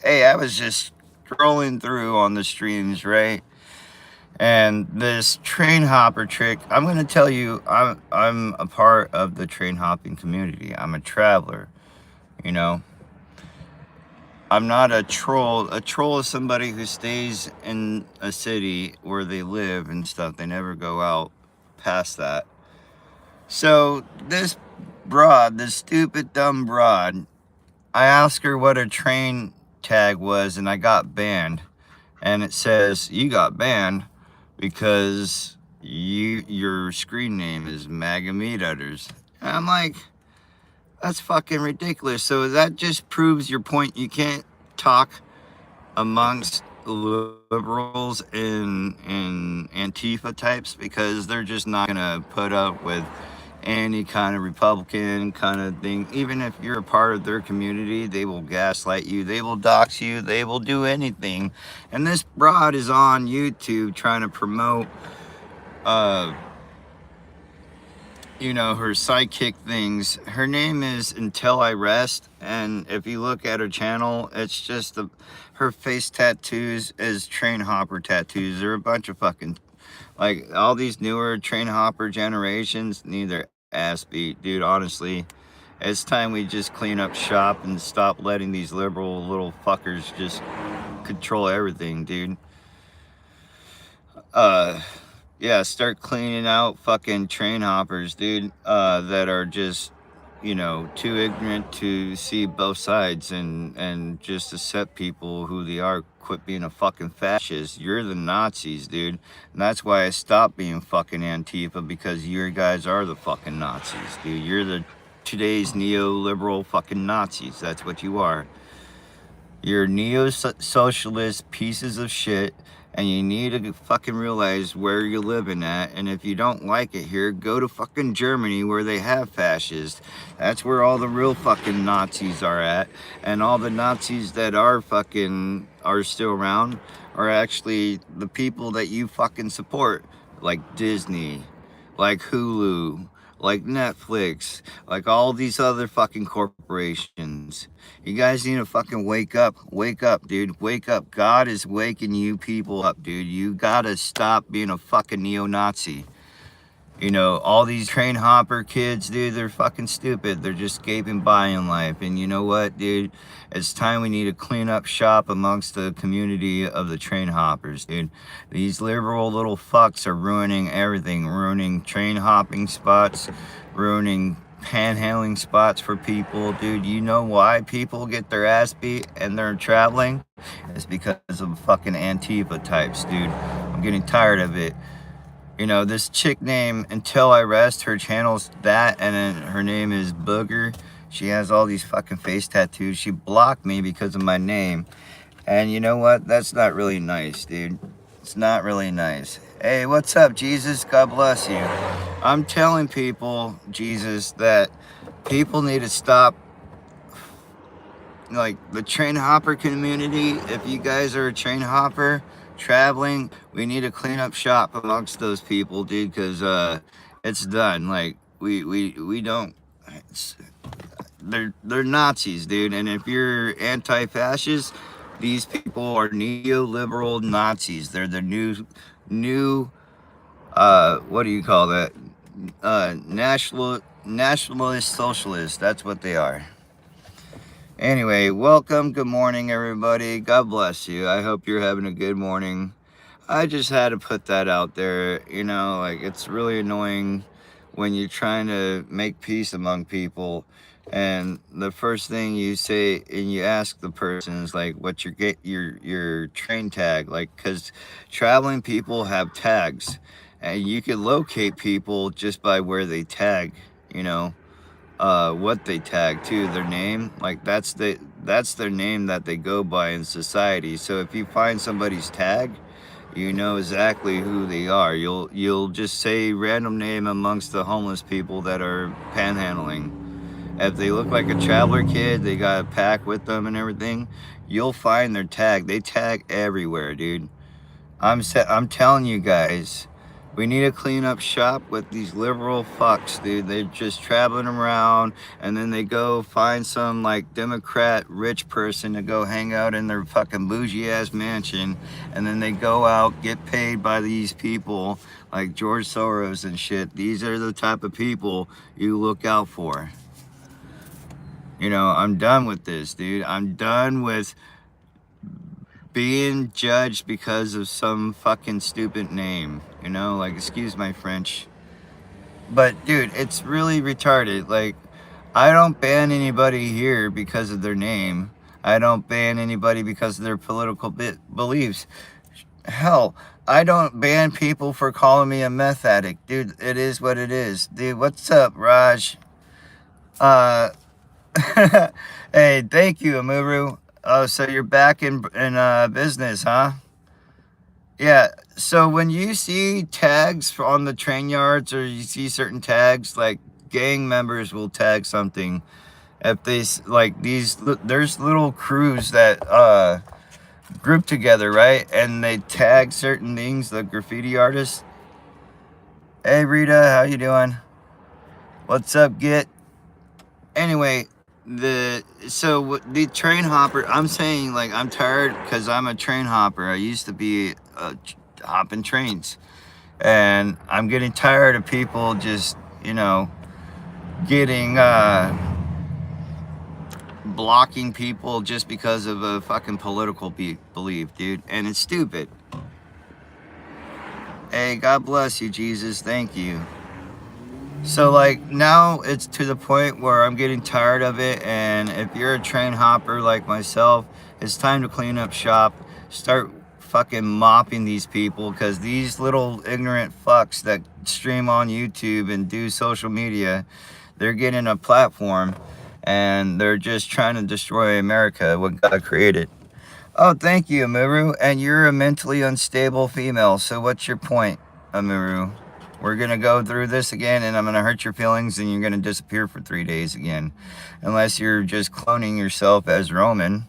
Hey, I was just scrolling through on the streams, right? And this train hopper trick, I'm gonna tell you, I'm a part of the train hopping community. I'm a traveler, you know. I'm not a troll. A troll is somebody who stays in a city where they live and stuff. They never go out past that. So this broad, this stupid dumb broad, I asked her what a train tag was and I got banned. And it says you got banned because your screen name is Maga udders. And I'm like, that's fucking ridiculous. So that just proves your point. You can't talk amongst liberals and Antifa types because they're just not gonna put up with any kind of Republican kind of thing. Even if you're a part of their community, they will gaslight you, they will dox you, they will do anything. And this broad is on YouTube trying to promote uh her sidekick things. Her name is Until I Rest, and if you look at her channel, it's just her face tattoos is train hopper tattoos. They're a bunch of fucking, like, all these newer train hopper generations need their ass beat, dude. Honestly, it's time we just clean up shop and stop letting these liberal little fuckers just control everything, dude. uh yeah, start cleaning out fucking train hoppers, dude, that are just, too ignorant to see both sides and just accept people who they are. Quit being a fucking fascist. You're the Nazis, dude. And that's why I stopped being fucking Antifa, because you guys are the fucking Nazis, dude. You're the today's neoliberal fucking Nazis. That's what you are. You're neo-socialist pieces of shit, and you need to fucking realize where you're living at. And if you don't like it here, go to fucking Germany where they have fascists. That's where all the real fucking Nazis are at. And all the Nazis that are still around are actually the people that you fucking support, like Disney, like Hulu, like Netflix, like all these other fucking corporations. You guys need to fucking wake up, dude, wake up. God is waking you people up, dude. You gotta stop being a fucking neo-Nazi. All these train hopper kids, dude, they're fucking stupid. They're just escaping by in life. And you know what, dude? It's time we need to clean up shop amongst the community of the train hoppers, dude. These liberal little fucks are ruining everything, ruining train hopping spots, ruining panhandling spots for people, dude. You know why people get their ass beat and they're traveling? It's because of fucking Antifa types, dude. I'm getting tired of it. This chick named Until I Rest, her channel's that, and then her name is Booger. She has all these fucking face tattoos. She blocked me because of my name. And you know what? That's not really nice, dude. It's not really nice. Hey, what's up, Jesus? God bless you. I'm telling people, Jesus, that people need to stop, like, the train hopper community. If you guys are a train hopper traveling, we need to clean up shop amongst those people, dude, because it's done. Like, we don't, they're Nazis, dude. And if you're anti-fascist, these people are neoliberal Nazis. They're the new what do you call that, nationalist socialists. That's what they are. Anyway, welcome. Good morning, everybody. God bless you. I hope you're having a good morning. I just had to put that out there. Like, it's really annoying when you're trying to make peace among people, and the first thing you say and you ask the person is like, what's your train tag? Like, because traveling people have tags, and you can locate people just by where they tag. What they tag to, their name, like that's their name that they go by in society. So if you find somebody's tag, you know exactly who they are. You'll just say random name amongst the homeless people that are panhandling. If they look like a traveler kid, they got a pack with them and everything, you'll find their tag. They tag everywhere, dude. I'm telling you guys, We need to clean up shop with these liberal fucks, dude. They're just traveling around, and then they go find some like Democrat rich person to go hang out in their fucking bougie ass mansion, and then they go out, get paid by these people like George Soros and shit. These are the type of people you look out for. You know, I'm done with this, dude. I'm done with being judged because of some fucking stupid name. You know, like, excuse my French. But, dude, it's really retarded. Like, I don't ban anybody here because of their name. I don't ban anybody because of their political beliefs. Hell, I don't ban people for calling me a meth addict. Dude, it is what it is. Dude, what's up, Raj? Hey, thank you, Amuru. Oh, so you're back in business, huh? Yeah. So when you see tags on the train yards, or you see certain tags, like gang members will tag something. If they like these, there's little crews that group together, right? And they tag certain things, the graffiti artists. Hey, Rita, how you doing? What's up, Git? Anyway, the train hopper, I'm saying, like, I'm tired because I'm a train hopper. I used to be hopping trains, and I'm getting tired of people just, you know, getting blocking people just because of a fucking political belief, dude. And it's stupid. Hey, God bless you, Jesus. Thank you. So, like, now it's to the point where I'm getting tired of it, and if you're a train hopper like myself, it's time to clean up shop. Start fucking mopping these people, because these little ignorant fucks that stream on YouTube and do social media, they're getting a platform, and they're just trying to destroy America, what God created. Oh, thank you, Amuru. And you're a mentally unstable female, so what's your point, Amuru? We're going to go through this again, and I'm going to hurt your feelings, and you're going to disappear for 3 days again. Unless you're just cloning yourself as Roman.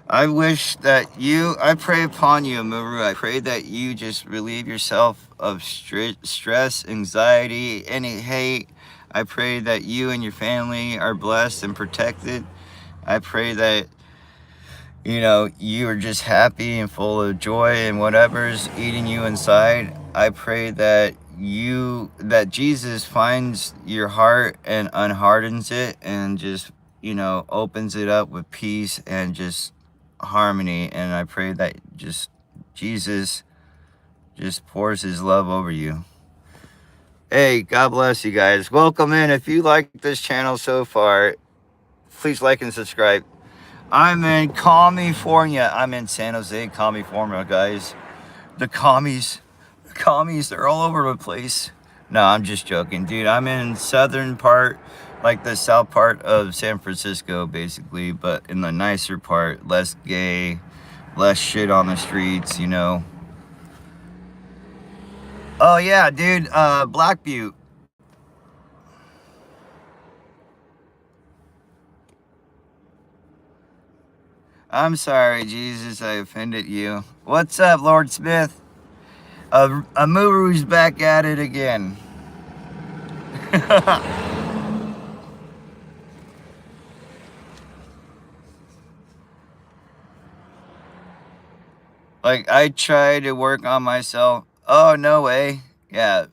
I wish that I pray upon you, Amuru. I pray that you just relieve yourself of stress, anxiety, any hate. I pray that you and your family are blessed and protected. I pray that, you know, you are just happy and full of joy and whatever's eating you inside. I pray that Jesus finds your heart and unhardens it, and just, you know, opens it up with peace and just harmony. And I pray that just Jesus just pours his love over you. Hey, God bless you guys. Welcome in. If you like this channel so far, please like and subscribe. I'm in California. I'm in San Jose, California, guys. The commies, they're all over the place. No, I'm just joking, dude. I'm in southern part, like the south part of San Francisco, basically, but in the nicer part, less gay, less shit on the streets, you know. Oh, yeah, dude, Black Butte. I'm sorry, Jesus, I offended you. What's up, Lord Smith? Amuru's back at it again. Like, I try to work on myself. Oh, no way. Yeah.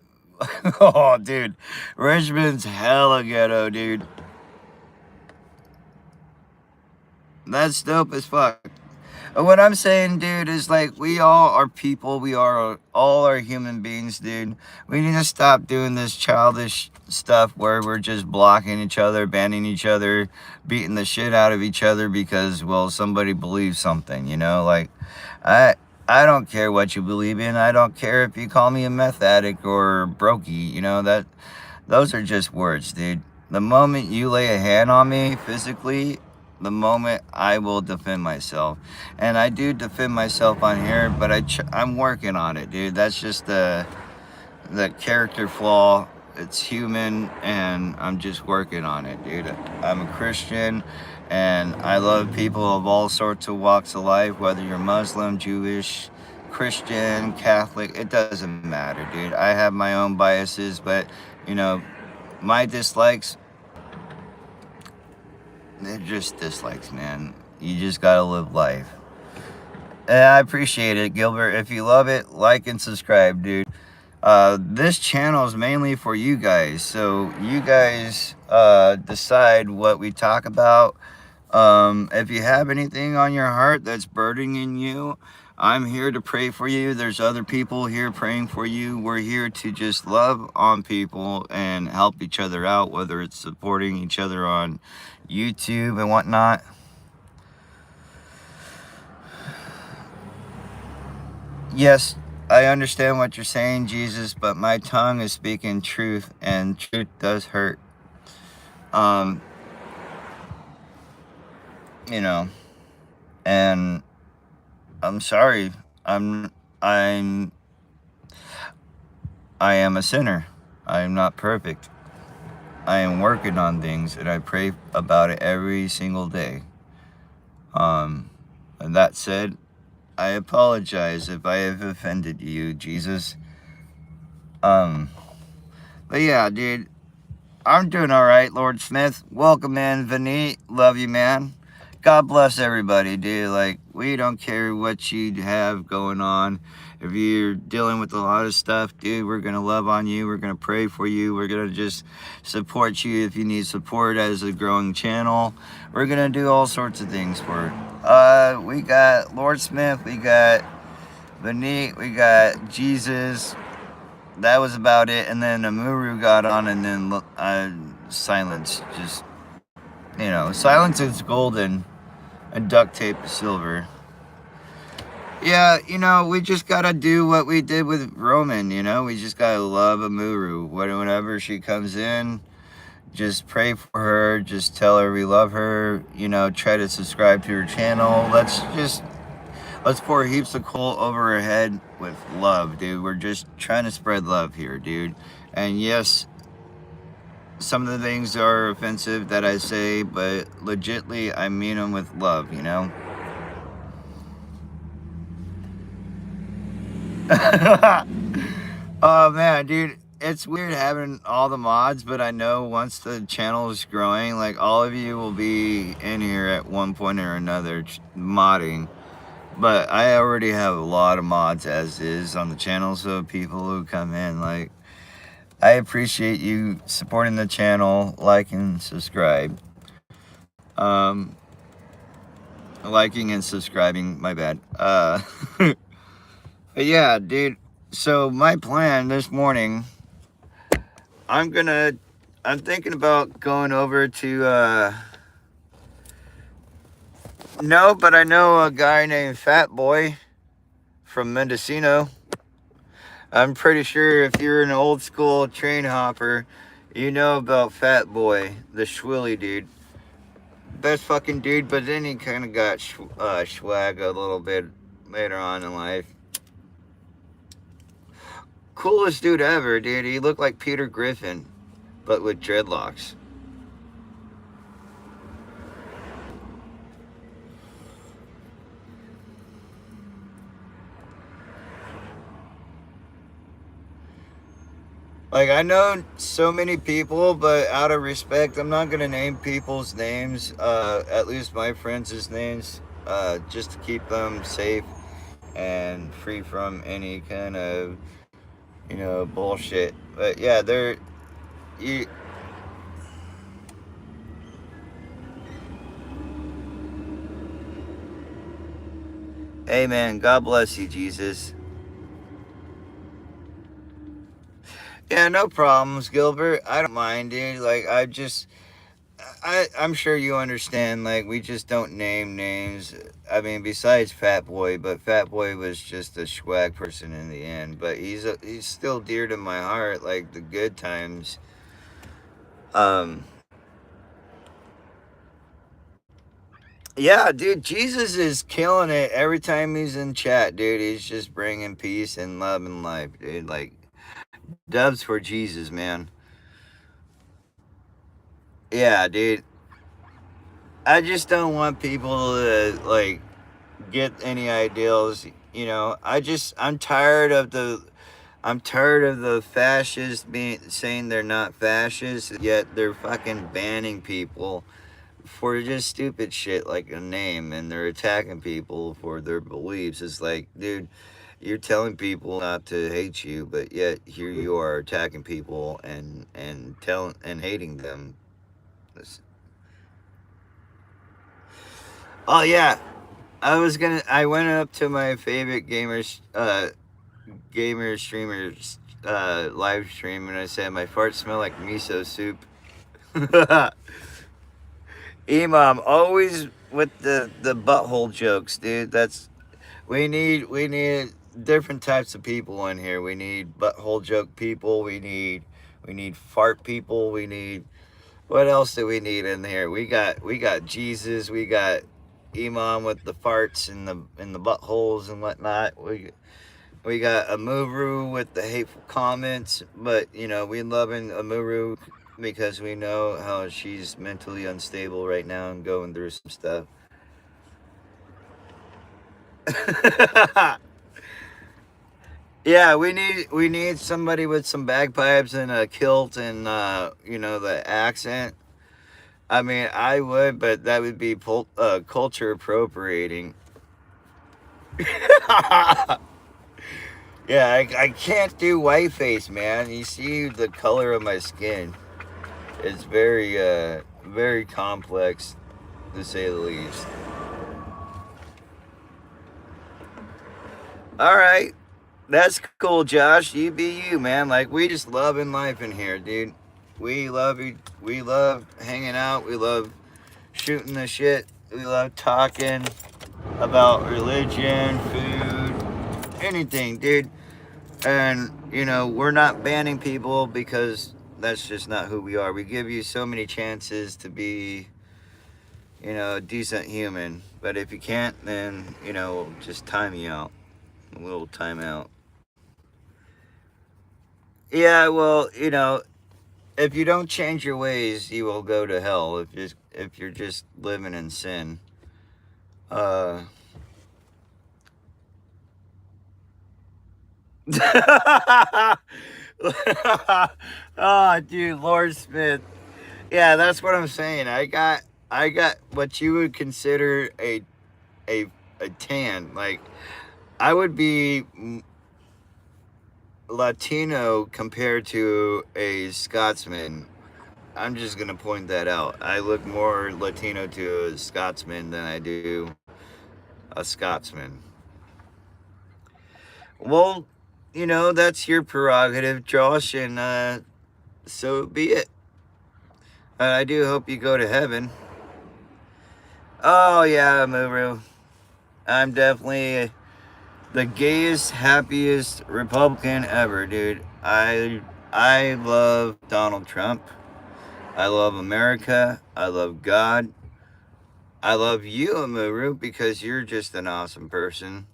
Oh, dude. Richmond's hella ghetto, dude. That's dope as fuck. What I'm saying, dude, is like, we all are people. We all are human beings, dude. We need to stop doing this childish stuff where we're just blocking each other, banning each other, beating the shit out of each other because, well, somebody believes something, you know? Like, I don't care what you believe in. I don't care if you call me a meth addict or brokey, you know? Those are just words, dude. The moment you lay a hand on me physically, the moment I will defend myself. And I do defend myself on here, but I'm working on it, dude. That's just the character flaw It's human, and I'm just working on it, dude. I'm a Christian, and I love people of all sorts of walks of life, whether you're Muslim, Jewish, Christian, Catholic, it doesn't matter, dude. I have my own biases, but, you know, my dislikes, they're just dislikes, man. You just gotta live life. And I appreciate it, Gilbert. If you love it, like and subscribe, dude. This channel is mainly for you guys, so you guys decide what we talk about. If you have anything on your heart that's burdening you, I'm here to pray for you. There's other people here praying for you. We're here to just love on people and help each other out, whether it's supporting each other on YouTube and whatnot. Yes, I understand what you're saying, Jesus, but my tongue is speaking truth, and truth does hurt. You know, and I'm sorry. I am a sinner. I am not perfect. I am working on things, and I pray about it every single day. And that said, I apologize if I have offended you, Jesus. But yeah, dude, I'm doing all right, Lord Smith. Welcome in, Vinny. Love you, man. God bless everybody, dude. Like, we don't care what you have going on. If you're dealing with a lot of stuff, dude, we're going to love on you. We're going to pray for you. We're going to just support you if you need support as a growing channel. We're going to do all sorts of things for it. We got Lord Smith. We got Vinny. We got Jesus. That was about it. And then Amuru got on, and then silence. Just, you know, silence is golden and duct tape is silver. Yeah, you know, we just gotta do what we did with Roman, you know? We just gotta love Amuru. Whenever she comes in, just pray for her. Just tell her we love her. You know, try to subscribe to her channel. Let's pour heaps of coal over her head with love, dude. We're just trying to spread love here, dude. And yes, some of the things are offensive that I say, but legitly, I mean them with love, you know? Oh, man, dude. It's weird having all the mods, but I know once the channel is growing, like, all of you will be in here at one point or another modding. But I already have a lot of mods as is on the channel, so people who come in, like, I appreciate you supporting the channel, like and subscribe. Liking and subscribing, my bad. But yeah, dude, so my plan this morning, I'm thinking about going over to, no, but I know a guy named Fat Boy from Mendocino. I'm pretty sure if you're an old school train hopper, you know about Fat Boy, the Schwilly dude. Best fucking dude, but then he kind of got swag a little bit later on in life. Coolest dude ever, dude. He looked like Peter Griffin, but with dreadlocks. Like, I know so many people, but out of respect, I'm not going to name people's names, at least my friends' names, just to keep them safe and free from any kind of, you know, bullshit. But yeah, Amen. God bless you, Jesus. Yeah, no problems, Gilbert. I don't mind, dude. Like, I'm sure you understand, like, we just don't name names. I mean, besides Fat Boy, but Fat Boy was just a swag person in the end. But he's still dear to my heart, like the good times. Yeah, dude, Jesus is killing it every time he's in chat, dude. He's just bringing peace and love and life, dude. Like, dubs for Jesus, man. Yeah, dude. I just don't want people to like get any ideals. You know, I'm tired of the fascists being saying they're not fascists, yet they're fucking banning people for just stupid shit like a name, and they're attacking people for their beliefs. It's like, dude, you're telling people not to hate you, but yet here you are attacking people and hating them. Oh yeah, I went up to my favorite gamer streamers live stream, and I said my farts smell like miso soup. Imam always with the butthole jokes, dude. We need different types of people in here. We need butthole joke people. We need fart people. We need what else do we need in here? We got Jesus. We got Imam with the farts and the buttholes and whatnot. We got Amuru with the hateful comments, but we loving Amuru because we know how she's mentally unstable right now and going through some stuff. Yeah, we need somebody with some bagpipes and a kilt and the accent. I mean, I would, but that would be culture appropriating. Yeah, I can't do white face, man. You see the color of my skin. It's very complex, to say the least. All right, that's cool, Josh. You be you, man. Like we just loving life in here, dude. We love you. We love hanging out. We love shooting the shit. We love talking about religion, food, anything, dude. And we're not banning people because that's just not who we are. We give you so many chances to be, a decent human. But if you can't, then just time you out. A little time out. Yeah, well, if you don't change your ways, you will go to hell. If you're just living in sin. Uh. Oh, dude, Lord Smith. Yeah, that's what I'm saying. I got what you would consider a a tan. Like I would be Latino compared to a Scotsman. I'm just gonna point that out. I look more Latino to a Scotsman than I do a Scotsman. Well, that's your prerogative, Josh, and so be it. I do hope you go to heaven. Oh yeah, Muru. I'm definitely the gayest, happiest Republican ever, dude. I love Donald Trump. I love America. I love God. I love you, Amuru, because you're just an awesome person.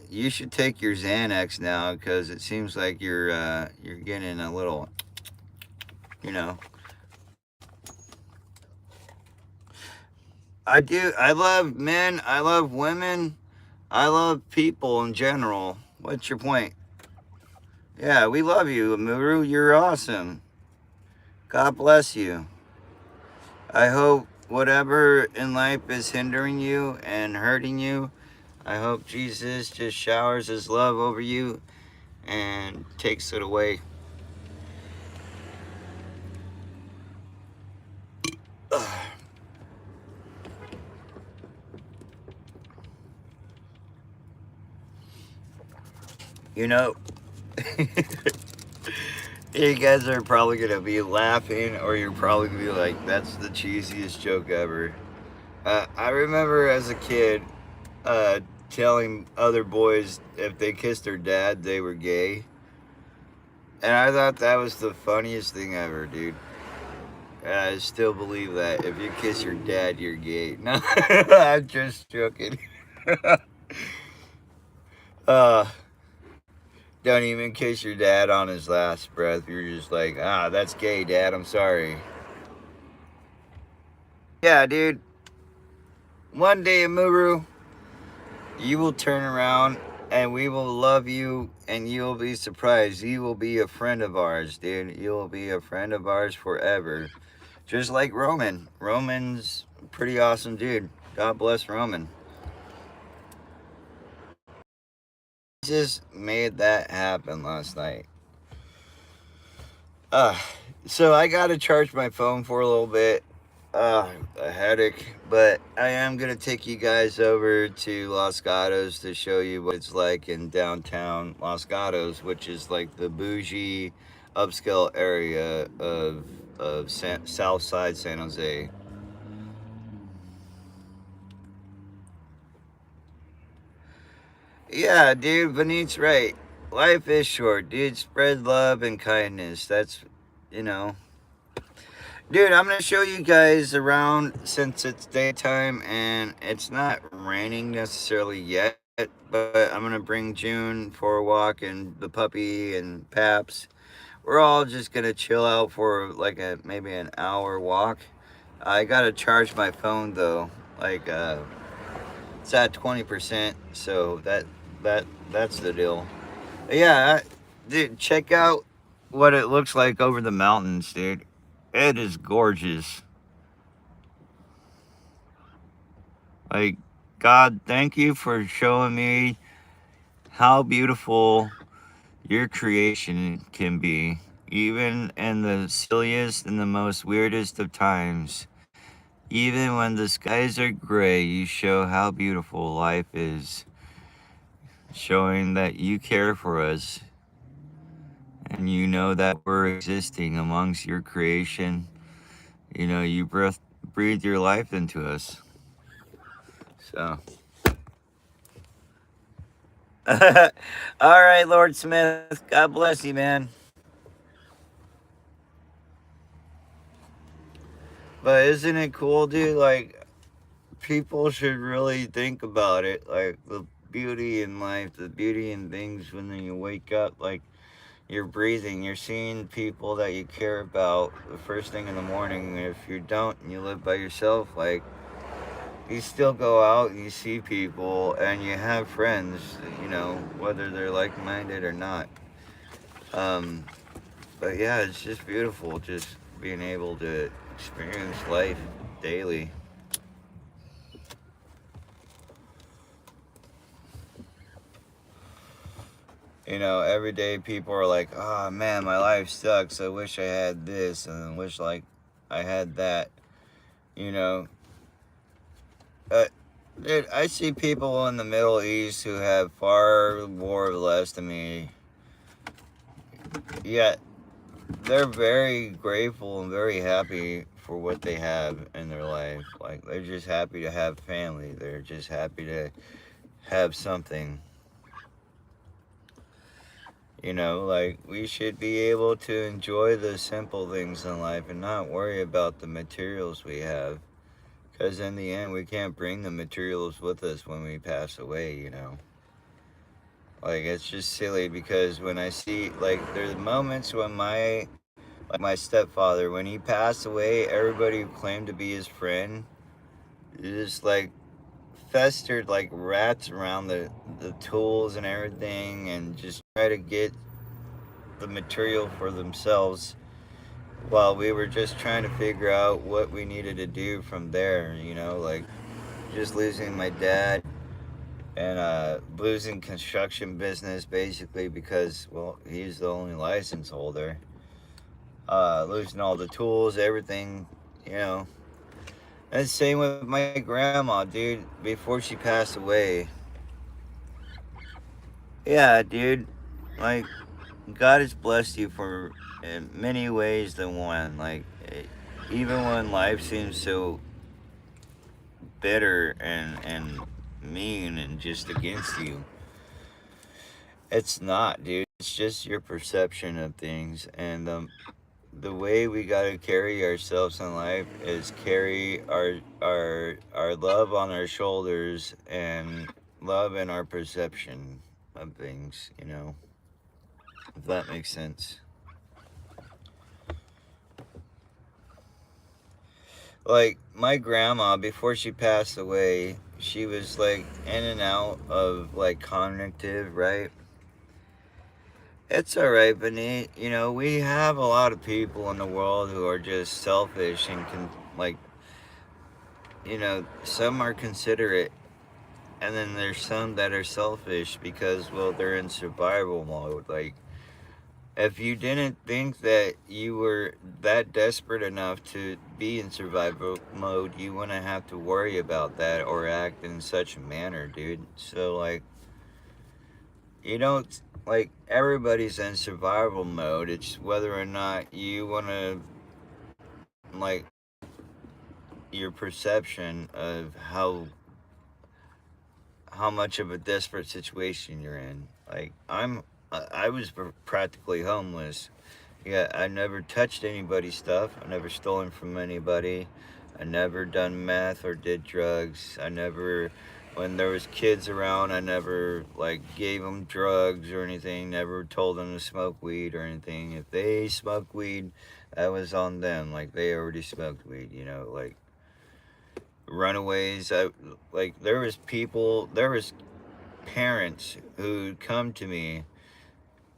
You should take your Xanax now because it seems like you're getting a little, you know. I do. I love men. I love women. I love people in general. What's your point? Yeah, we love you, Amuru. You're awesome. God bless you. I hope whatever in life is hindering you and hurting you, I hope Jesus just showers his love over you and takes it away. You know, you guys are probably going to be laughing, or you're probably going to be like, that's the cheesiest joke ever. I remember as a kid uh, telling other boys if they kissed their dad, they were gay. And I thought that was the funniest thing ever, dude. And I still believe that. If you kiss your dad, you're gay. No, I'm just joking. uh, don't even kiss your dad on his last breath. You're just like, that's gay, Dad. I'm sorry. Yeah, dude. One day, Amuru, you will turn around and we will love you and you'll be surprised. You will be a friend of ours, dude. You will be a friend of ours forever. Just like Roman. Roman's a pretty awesome dude. God bless Roman. Just made that happen last night. Uh, so I gotta charge my phone for a little bit. A headache. But I am gonna take you guys over to Los Gatos to show you what it's like in downtown Los Gatos, which is like the bougie, upscale area of South Side San Jose. Yeah, dude, Vanit's right. Life is short, dude. Spread love and kindness. That's, you know. Dude, I'm gonna show you guys around since it's daytime and it's not raining necessarily yet, but I'm gonna bring June for a walk and the puppy and Paps. We're all just gonna chill out for like a maybe an hour walk. I gotta charge my phone though. Like it's at 20%, so that's the deal. Yeah, dude, check out what it looks like over the mountains, dude. It is gorgeous. Like, God, thank you for showing me how beautiful your creation can be. Even in the silliest and the most weirdest of times, even when the skies are gray, you show how beautiful life is, showing that you care for us and you know that we're existing amongst your creation. You know, you breathe your life into us. So, all right, Lord Smith, God bless you, man. But isn't it cool, dude? Like, people should really think about it. Like, the beauty in life, the beauty in things when you wake up. Like, you're breathing, you're seeing people that you care about the first thing in the morning. If you don't and you live by yourself, like, you still go out and you see people and you have friends, you know, whether they're like minded or not. Um, but yeah, it's just beautiful just being able to experience life daily. You know, every day people are like, oh man, my life sucks. I wish I had this and I wish like I had that. You know, uh, dude, I see people in the Middle East who have far more or less than me, yet they're very grateful and very happy for what they have in their life. Like, they're just happy to have family, they're just happy to have something. You know, like, we should be able to enjoy the simple things in life and not worry about the materials we have. Because in the end, we can't bring the materials with us when we pass away, you know? Like, it's just silly because when I see, like, there's moments when like, my stepfather, when he passed away, everybody who claimed to be his friend just, like, festered like rats around the tools and everything and just try to get the material for themselves while we were just trying to figure out what we needed to do from there, you know, like just losing my dad and losing construction business basically because, well, he's the only license holder. Losing all the tools, everything, you know. And same with my grandma, dude, before she passed away. Yeah, dude, like, God has blessed you for in many ways than one. Like, even when life seems so bitter and mean and just against you, it's not, dude. It's just your perception of things. And the way we gotta carry ourselves in life is carry our love on our shoulders and love in our perception of things. You know, if that makes sense. Like my grandma, before she passed away, she was like in and out of like cognitive, right? It's all right, Benit. You know, we have a lot of people in the world who are just selfish and can, like, some are considerate, and then there's some that are selfish because, well, they're in survival mode. Like, if you didn't think that you were that desperate enough to be in survival mode, you wouldn't have to worry about that or act in such a manner, dude. So, like, you don't, like, everybody's in survival mode. It's whether or not you want to, like, your perception of how much of a desperate situation you're in. Like, I was practically homeless. Yeah, I never touched anybody's stuff. I never stolen from anybody. I never done meth or did drugs. I never, when there was kids around, I never like gave them drugs or anything. Never told them to smoke weed or anything. If they smoked weed, that was on them. Like they already smoked weed. Like runaways. Like there was parents who'd come to me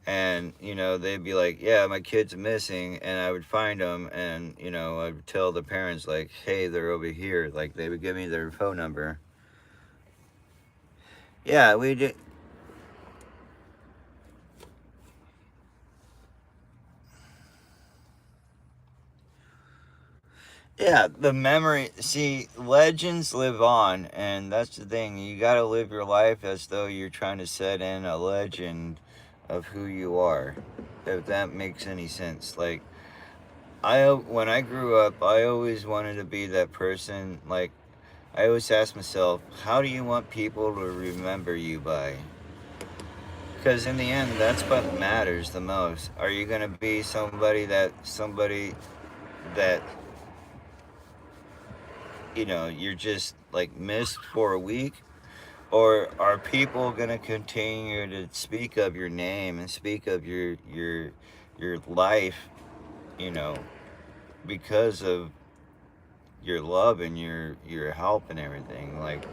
and they'd be like, yeah, my kid's missing, and I would find them, and I would tell the parents like, hey, they're over here. Like they would give me their phone number. Yeah, we did. Yeah, the memory. See, legends live on, and that's the thing. You gotta live your life as though you're trying to set in a legend of who you are, if that makes any sense. Like when I grew up, I always wanted to be that person. Like I always ask myself, how do you want people to remember you by? Because in the end, that's what matters the most. Are you gonna be somebody that you're just like missed for a week, or are people gonna continue to speak of your name and speak of your life, you know, because of your love and your help and everything, like,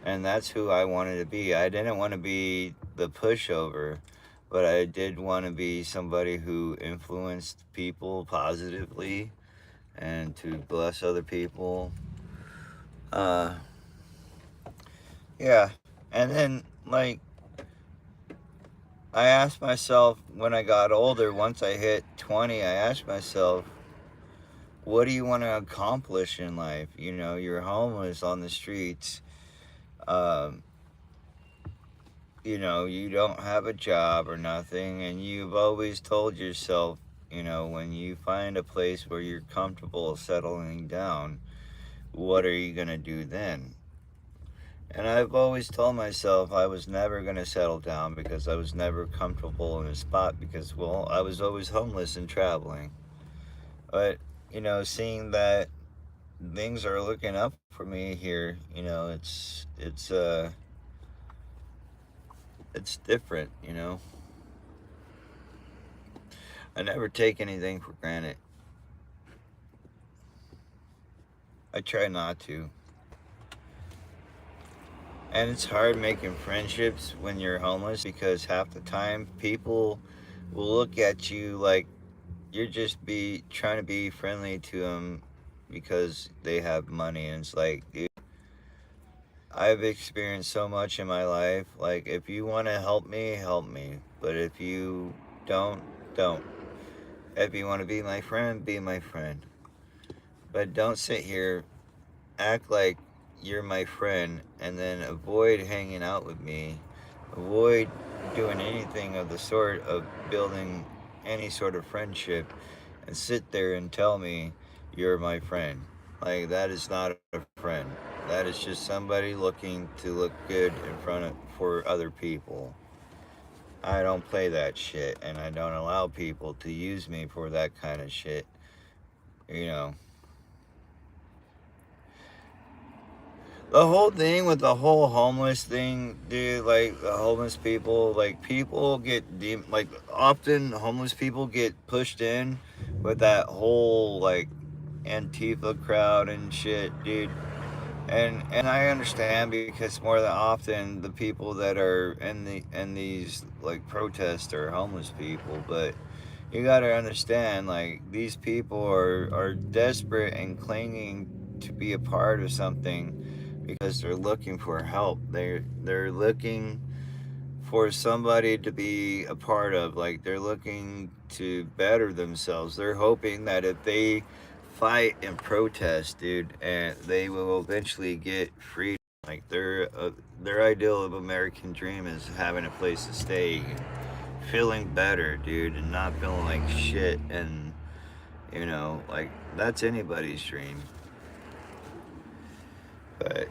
and that's who I wanted to be. I didn't want to be the pushover, but I did want to be somebody who influenced people positively and to bless other people. uh yeah, and then, like, I asked myself when I got older, once I hit 20, I asked myself, what do you want to accomplish in life? You're homeless on the streets. um you don't have a job or nothing, and you've always told yourself, when you find a place where you're comfortable settling down, what are you going to do then? And I've always told myself I was never going to settle down because I was never comfortable in a spot because, well, I was always homeless and traveling. But, seeing that things are looking up for me here, it's different. I never take anything for granted. I try not to. And it's hard making friendships when you're homeless because half the time people will look at you like you're just be trying to be friendly to them because they have money. And it's like, dude, I've experienced so much in my life. Like, if you want to help me, help me. But if you don't, don't. If you want to be my friend, be my friend. But don't sit here, act like you're my friend, and then avoid hanging out with me. Avoid doing anything of the sort of building any sort of friendship, and sit there and tell me you're my friend. Like, that is not a friend. That is just somebody looking to look good in front of for other people. I don't play that shit, and I don't allow people to use me for that kind of shit. You know. The whole thing with the whole homeless thing, dude, like the homeless people, like people get like often homeless people get pushed in with that whole like Antifa crowd and shit, dude. And I understand because more than often the people that are in these like protests are homeless people, but you gotta understand like these people are desperate and clinging to be a part of something because they're looking for help. They're looking for somebody to be a part of. Like they're looking to better themselves. They're hoping that if they fight and protest, dude, and they will eventually get freedom. Like their ideal of American dream is having a place to stay, feeling better, dude, and not feeling like shit. And like that's anybody's dream. But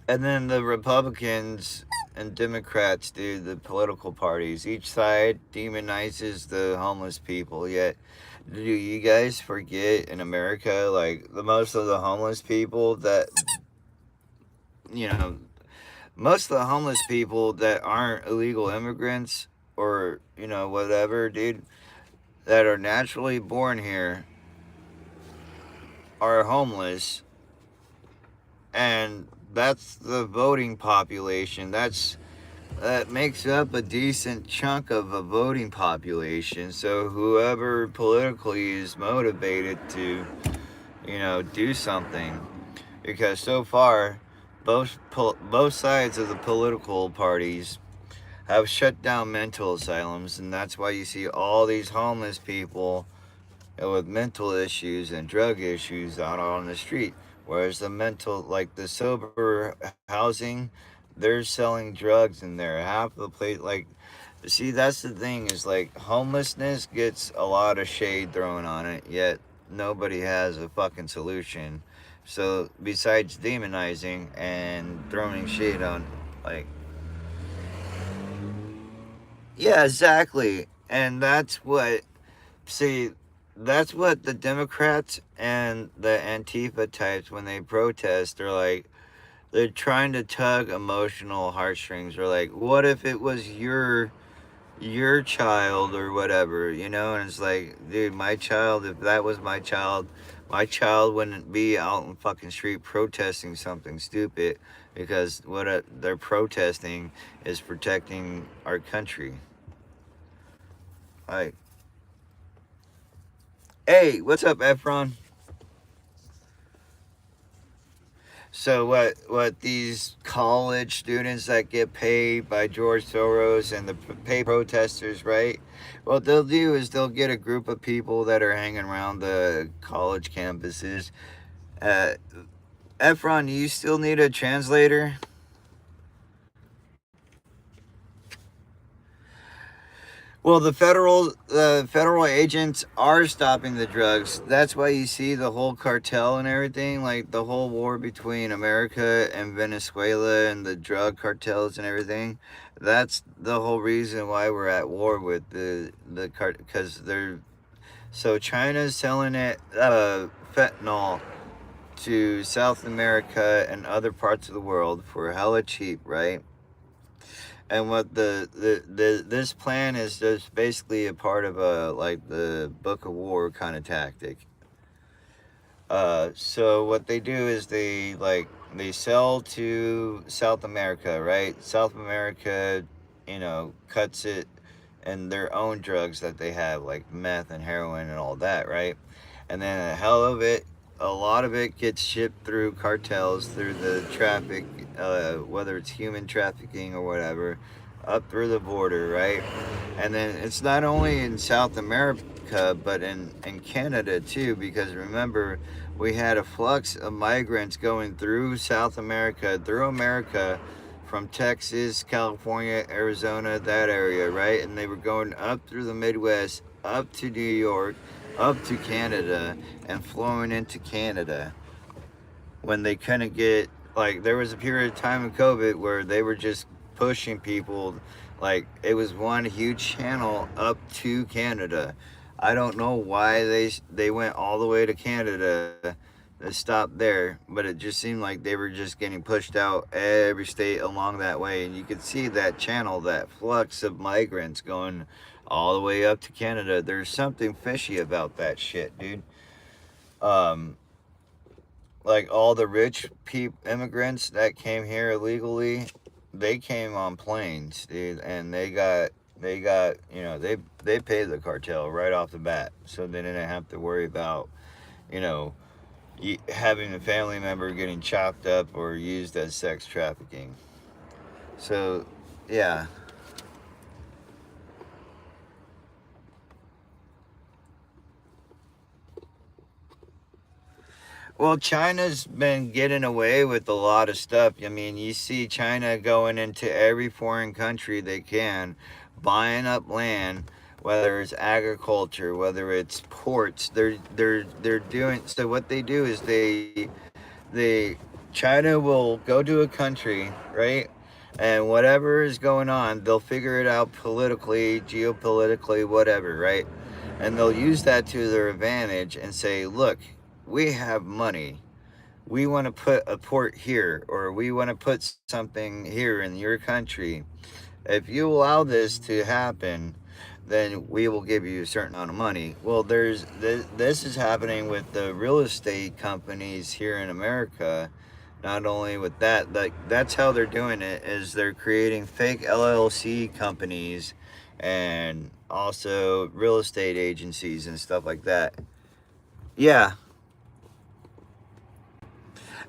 and then the Republicans and Democrats, dude, the political parties, each side demonizes the homeless people. Yet, do you guys forget in America, like the most of the homeless people that, you know, most of the homeless people that aren't illegal immigrants or, whatever, dude, that are naturally born here are homeless. And that's the voting population. That makes up a decent chunk of a voting population. So whoever politically is motivated to, do something, because so far, both sides of the political parties have shut down mental asylums, and that's why you see all these homeless people with mental issues and drug issues out on the street. Whereas like the sober housing, they're selling drugs in there. Half the place, like, see, that's the thing is like homelessness gets a lot of shade thrown on it, yet nobody has a fucking solution. So besides demonizing and throwing shade on, like, yeah, exactly, and see, that's what the Democrats and the Antifa types, when they protest, they're trying to tug emotional heartstrings. Or like, what if it was your child or whatever, And it's like, dude, my child, if that was my child wouldn't be out in fucking street protesting something stupid, because they're protesting is protecting our country. Like, hey, what's up, Efron? So what these college students that get paid by George Soros and the pay protesters, right? What they'll do is they'll get a group of people that are hanging around the college campuses. Uh, Efron, do you still need a translator? Well, the federal agents are stopping the drugs. That's why you see the whole cartel and everything, like the whole war between America and Venezuela and the drug cartels and everything. That's the whole reason why we're at war with the cart, because China's selling it fentanyl to South America and other parts of the world for hella cheap, right? And what this plan is just basically a part of a like the Book of War kind of tactic. So what they do is they sell to South America, right? South America, cuts it and their own drugs that they have, like meth and heroin and all that, right? And then a lot of it gets shipped through cartels, through the traffic, whether it's human trafficking or whatever, up through the border, right? And then it's not only in South America, but in Canada too, because remember, we had a flux of migrants going through South America, through America, from Texas, California, Arizona, that area, right? And they were going up through the Midwest, up to New York, up to Canada, and flowing into Canada when they couldn't get, like, there was a period of time in COVID where they were just pushing people, like it was one huge channel up to Canada. I don't know why they went all the way to Canada to stop there, but it just seemed like they were just getting pushed out every state along that way, and you could see that channel, that flux of migrants going all the way up to Canada. There's something fishy about that shit, dude. Um, like all the rich immigrants that came here illegally, they came on planes, dude, and they got they paid the cartel right off the bat, so they didn't have to worry about you know having a family member getting chopped up or used as sex trafficking. So, yeah. Well, China's been getting away with a lot of stuff. I mean, you see China going into every foreign country they can, buying up land, whether it's agriculture, whether it's ports. They're doing so. What they do is they China will go to a country, right? And whatever is going on, they'll figure it out politically, geopolitically, whatever, right? And they'll use that to their advantage and say, look, we have money. We want to put a port here, or we want to put something here in your country. If you allow this to happen, then we will give you a certain amount of money. Well, this is happening with the real estate companies here in America. Not only with that, like that's how they're doing it is they're creating fake LLC companies and also real estate agencies and stuff like that. Yeah,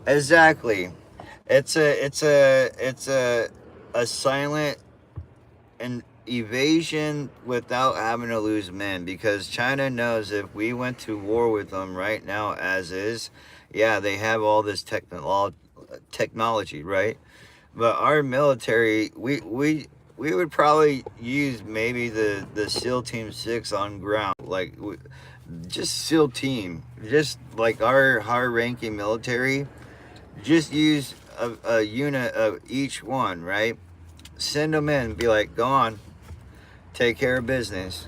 exactly. It's a silent an evasion without having to lose men because China knows if we went to war with them right now as is, yeah, they have all this technology, right? But our military, we would probably use maybe the SEAL Team 6 on ground, like just SEAL Team, just like our high ranking military, just use a unit of each one, right? Send them in, be like, go on, take care of business.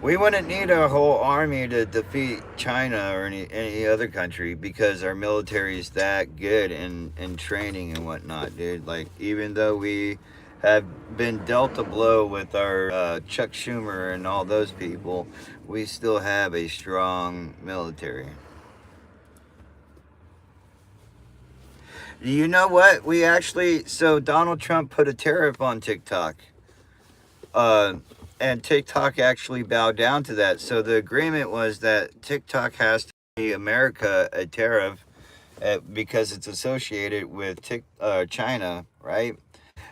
We wouldn't need a whole army to defeat China or any other country because our military is that good in training and whatnot, dude. Like, even though we have been dealt a blow with our Chuck Schumer and all those people, we still have a strong military. You know what? So Donald Trump put a tariff on TikTok. Uh, and TikTok actually bowed down to that. So the agreement was that TikTok has to pay America a tariff because it's associated with China, right?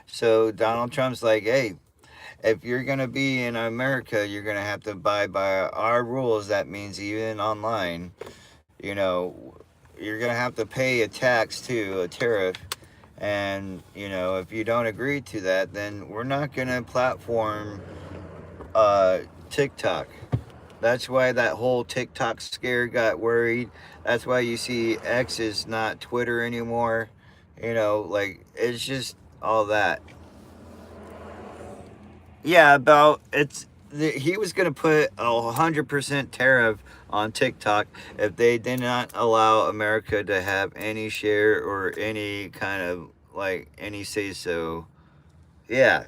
So Donald Trump's like, hey, if you're gonna be in America, you're gonna have to abide by our rules. That means even online, you know, you're gonna have to pay a tax too, a tariff. And if you don't agree to that, then we're not gonna platform TikTok. That's why that whole TikTok scare got worried. That's why you see X is not Twitter anymore. Like it's just all that. Yeah, about he was gonna put 100% tariff on TikTok if they did not allow America to have any share or any kind of like any say so. Yeah,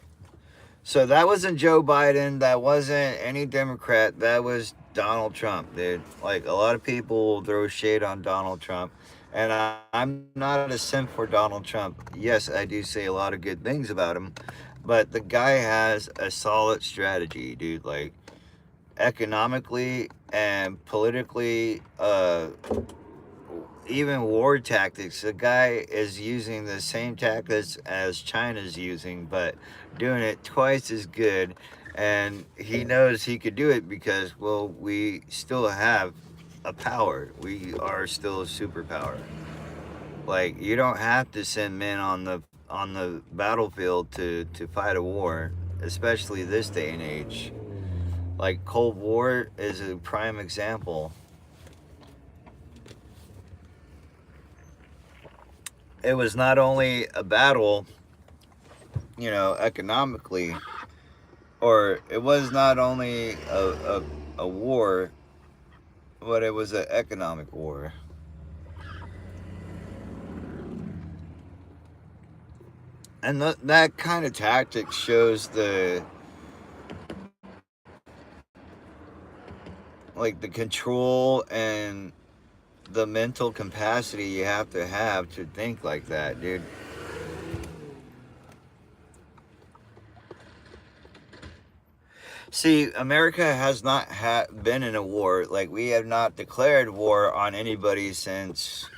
so that wasn't Joe Biden. That wasn't any Democrat. That was Donald Trump, dude. Like a lot of people throw shade on Donald Trump, and I'm not a simp for Donald Trump. Yes, I do say a lot of good things about him, but the guy has a solid strategy, dude. Like economically and politically, even war tactics. The guy is using the same tactics as China's using, but doing it twice as good. And he knows he could do it because, well, we still have a power. We are still a superpower. Like you don't have to send men on the battlefield to fight a war, especially this day and age. Like Cold War is a prime example. It was not only a battle, economically, or it was not only a war, but it was an economic war. And that kind of tactic shows like the control and the mental capacity you have to think like that, dude. See, America has not been in a war. Like, we have not declared war on anybody since,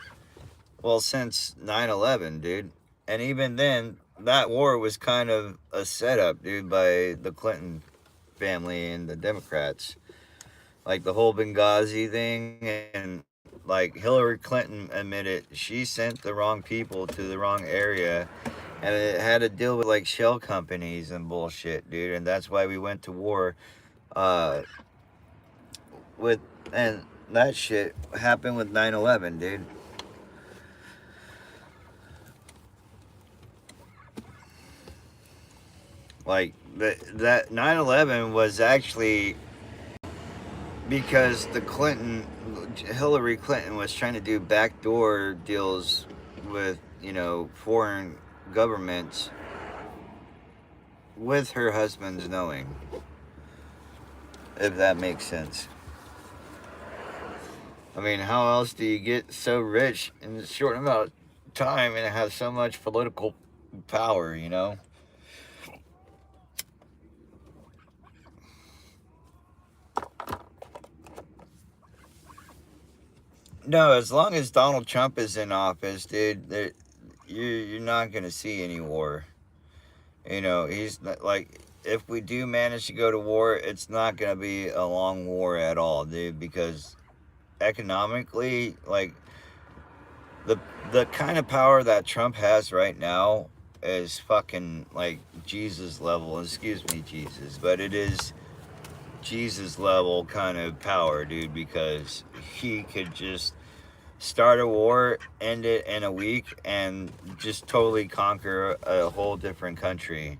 well, since 9/11, dude. And even then, that war was kind of a setup, dude, by the Clinton family and the Democrats. Like the whole Benghazi thing, and like Hillary Clinton admitted she sent the wrong people to the wrong area, and it had to deal with like shell companies and bullshit, dude. And that's why we went to war. Uh, with and that shit happened with 9/11, dude. Like that 9/11 was actually because the Hillary Clinton was trying to do backdoor deals with, foreign governments with her husband's knowing, if that makes sense. I mean, how else do you get so rich in a short amount of time and have so much political power, you know? No, as long as Donald Trump is in office, dude, you're not gonna see any war. He's not, like, if we do manage to go to war, it's not gonna be a long war at all, dude, because economically, like, the the kind of power that Trump has right now is fucking like Jesus level. Excuse me, Jesus, but it is Jesus level kind of power, dude, because he could just start a war, end it in a week, and just totally conquer a whole different country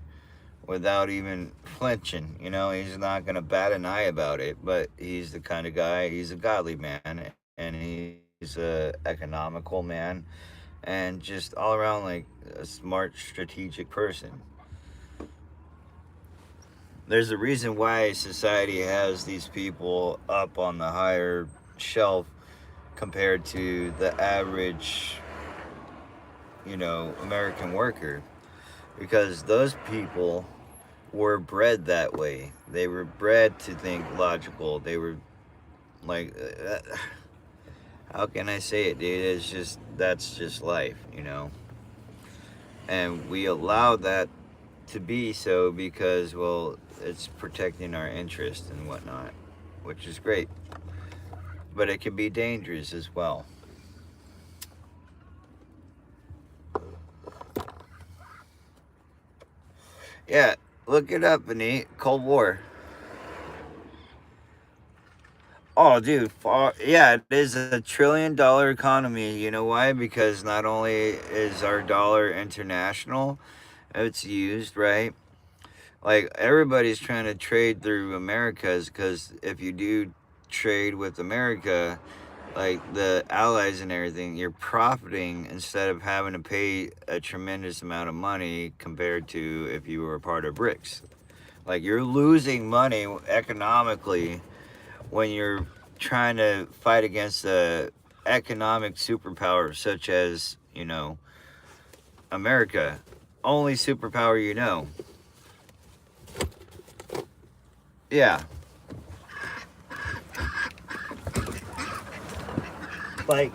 without even flinching. He's not gonna bat an eye about it, but he's the kind of guy. He's a godly man, and he's a economical man, and just all around like a smart, strategic person. There's a reason why society has these people up on the higher shelf compared to the average, American worker, because those people were bred that way. They were bred to think logical. They were like, how can I say it, dude? That's just life. And we allow that to be so because, well, it's protecting our interest and whatnot, which is great. But it can be dangerous as well. Yeah, look it up, Benny. Cold War. Oh, dude, yeah, it is a $1 trillion economy. You know why? Because not only is our dollar international, it's used, right? Like, everybody's trying to trade through Americas, because if you do trade with America, like the allies and everything, you're profiting instead of having to pay a tremendous amount of money compared to if you were a part of BRICS. Like, you're losing money economically when you're trying to fight against a economic superpower such as, America. Only superpower you know. Yeah. Like,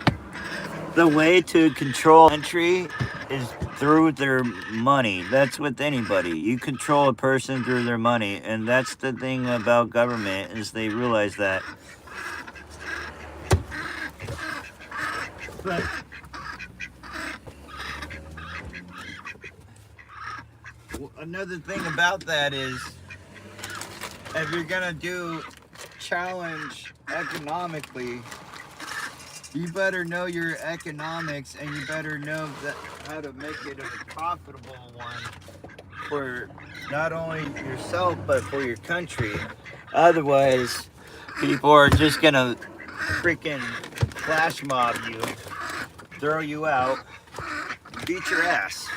the way to control a country is through their money. That's with anybody. You control a person through their money, and that's the thing about government, is they realize that. But another thing about that is, if you're gonna do challenge economically, you better know your economics, and you better know how to make it a profitable one for not only yourself but for your country. Otherwise, people are just gonna freaking flash mob you, throw you out, beat your ass.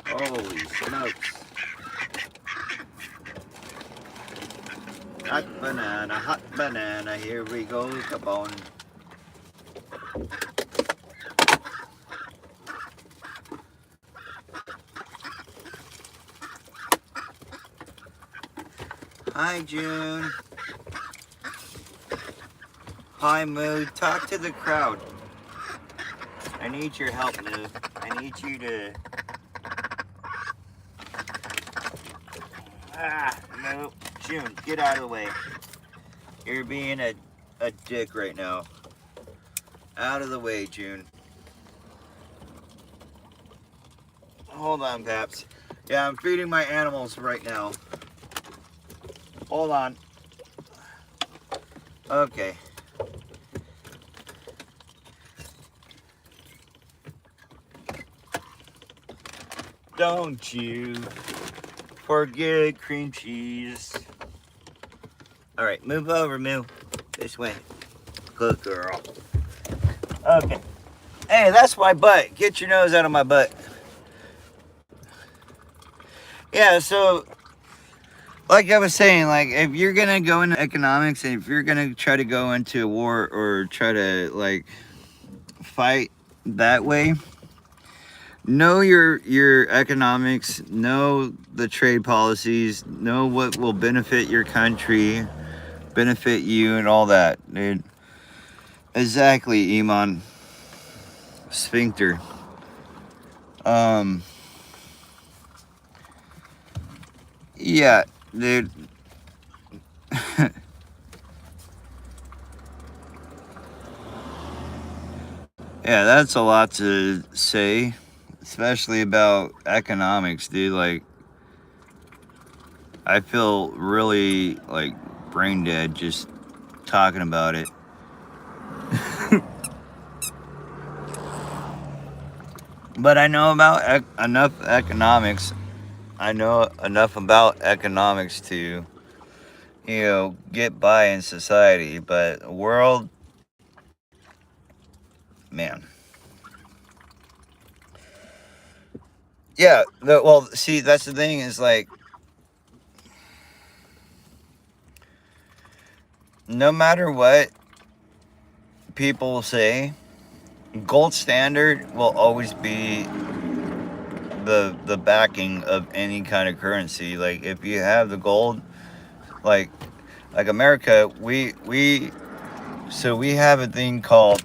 Holy smokes. hot banana, here we go, Capone. Hi, June. Hi, Moo. Talk to the crowd. I need your help, Moo. I need you to... Moo. June, get out of the way. You're being a dick right now. Out of the way, June. Hold on, Paps. Yeah, I'm feeding my animals right now. Hold on. Okay. Don't you forget cream cheese. All right, move over, Moo. This way. Good girl. Okay. Hey, that's my butt. Get your nose out of my butt. Yeah, so like I was saying, like if you're gonna go into economics and if you're gonna try to go into a war or try to like fight that way, know your economics, know the trade policies, know what will benefit your country, benefit you and all that, dude. Exactly, Iman. Sphincter. Yeah, dude. Yeah, that's a lot to say, especially about economics, dude. Like, I feel really like brain dead just talking about it. But I know about enough economics. I know enough about economics to, you know, get by in society. But world, man. Yeah, well, see, that's the thing is like, no matter what people say, gold standard will always be the backing of any kind of currency. Like if you have the gold, like America, we have a thing called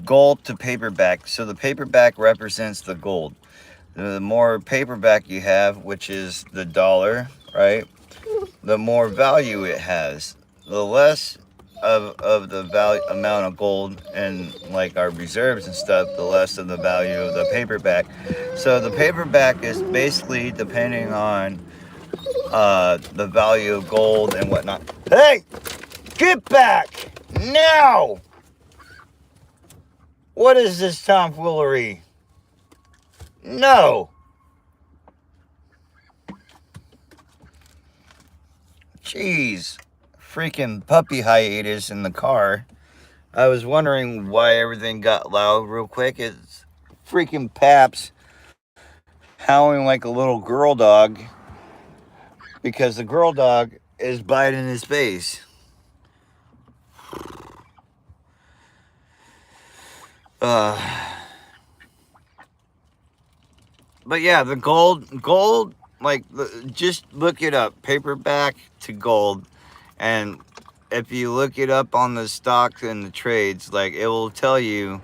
gold to paperback. So the paperback represents the gold. The more paperback you have, which is the dollar, right? The more value it has. The less of the value amount of gold and like our reserves and stuff, the less of the value of the paperback. So the paperback is basically depending on the value of gold and whatnot. Hey, get back now! What is this tomfoolery? No. Jeez, freaking puppy hiatus in the car. I was wondering why everything got loud real quick. It's freaking Paps howling like a little girl dog because the girl dog is biting his face. But yeah, the gold, like just look it up, paperback to gold, and if you look it up on the stocks and the trades, like it will tell you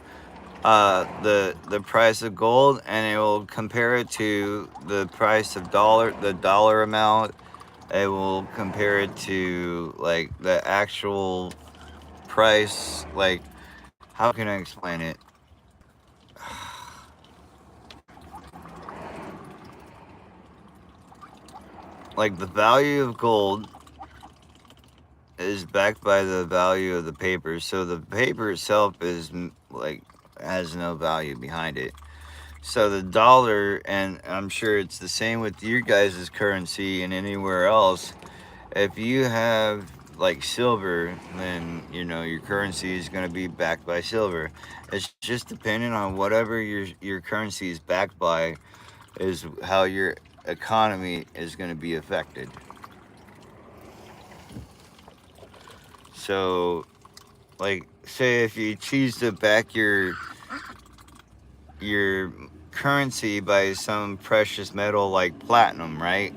the price of gold, and it will compare it to the price of the dollar amount. It will compare it to like the actual price. Like, how can I explain it? Like the value of gold is backed by the value of the paper. So the paper itself is like has no value behind it. So the dollar, and I'm sure it's the same with your guys' currency and anywhere else. If you have like silver, then you know your currency is going to be backed by silver. It's just depending on whatever your currency is backed by is how your economy is going to be affected. So, like, say if you choose to back your currency by some precious metal like platinum, right?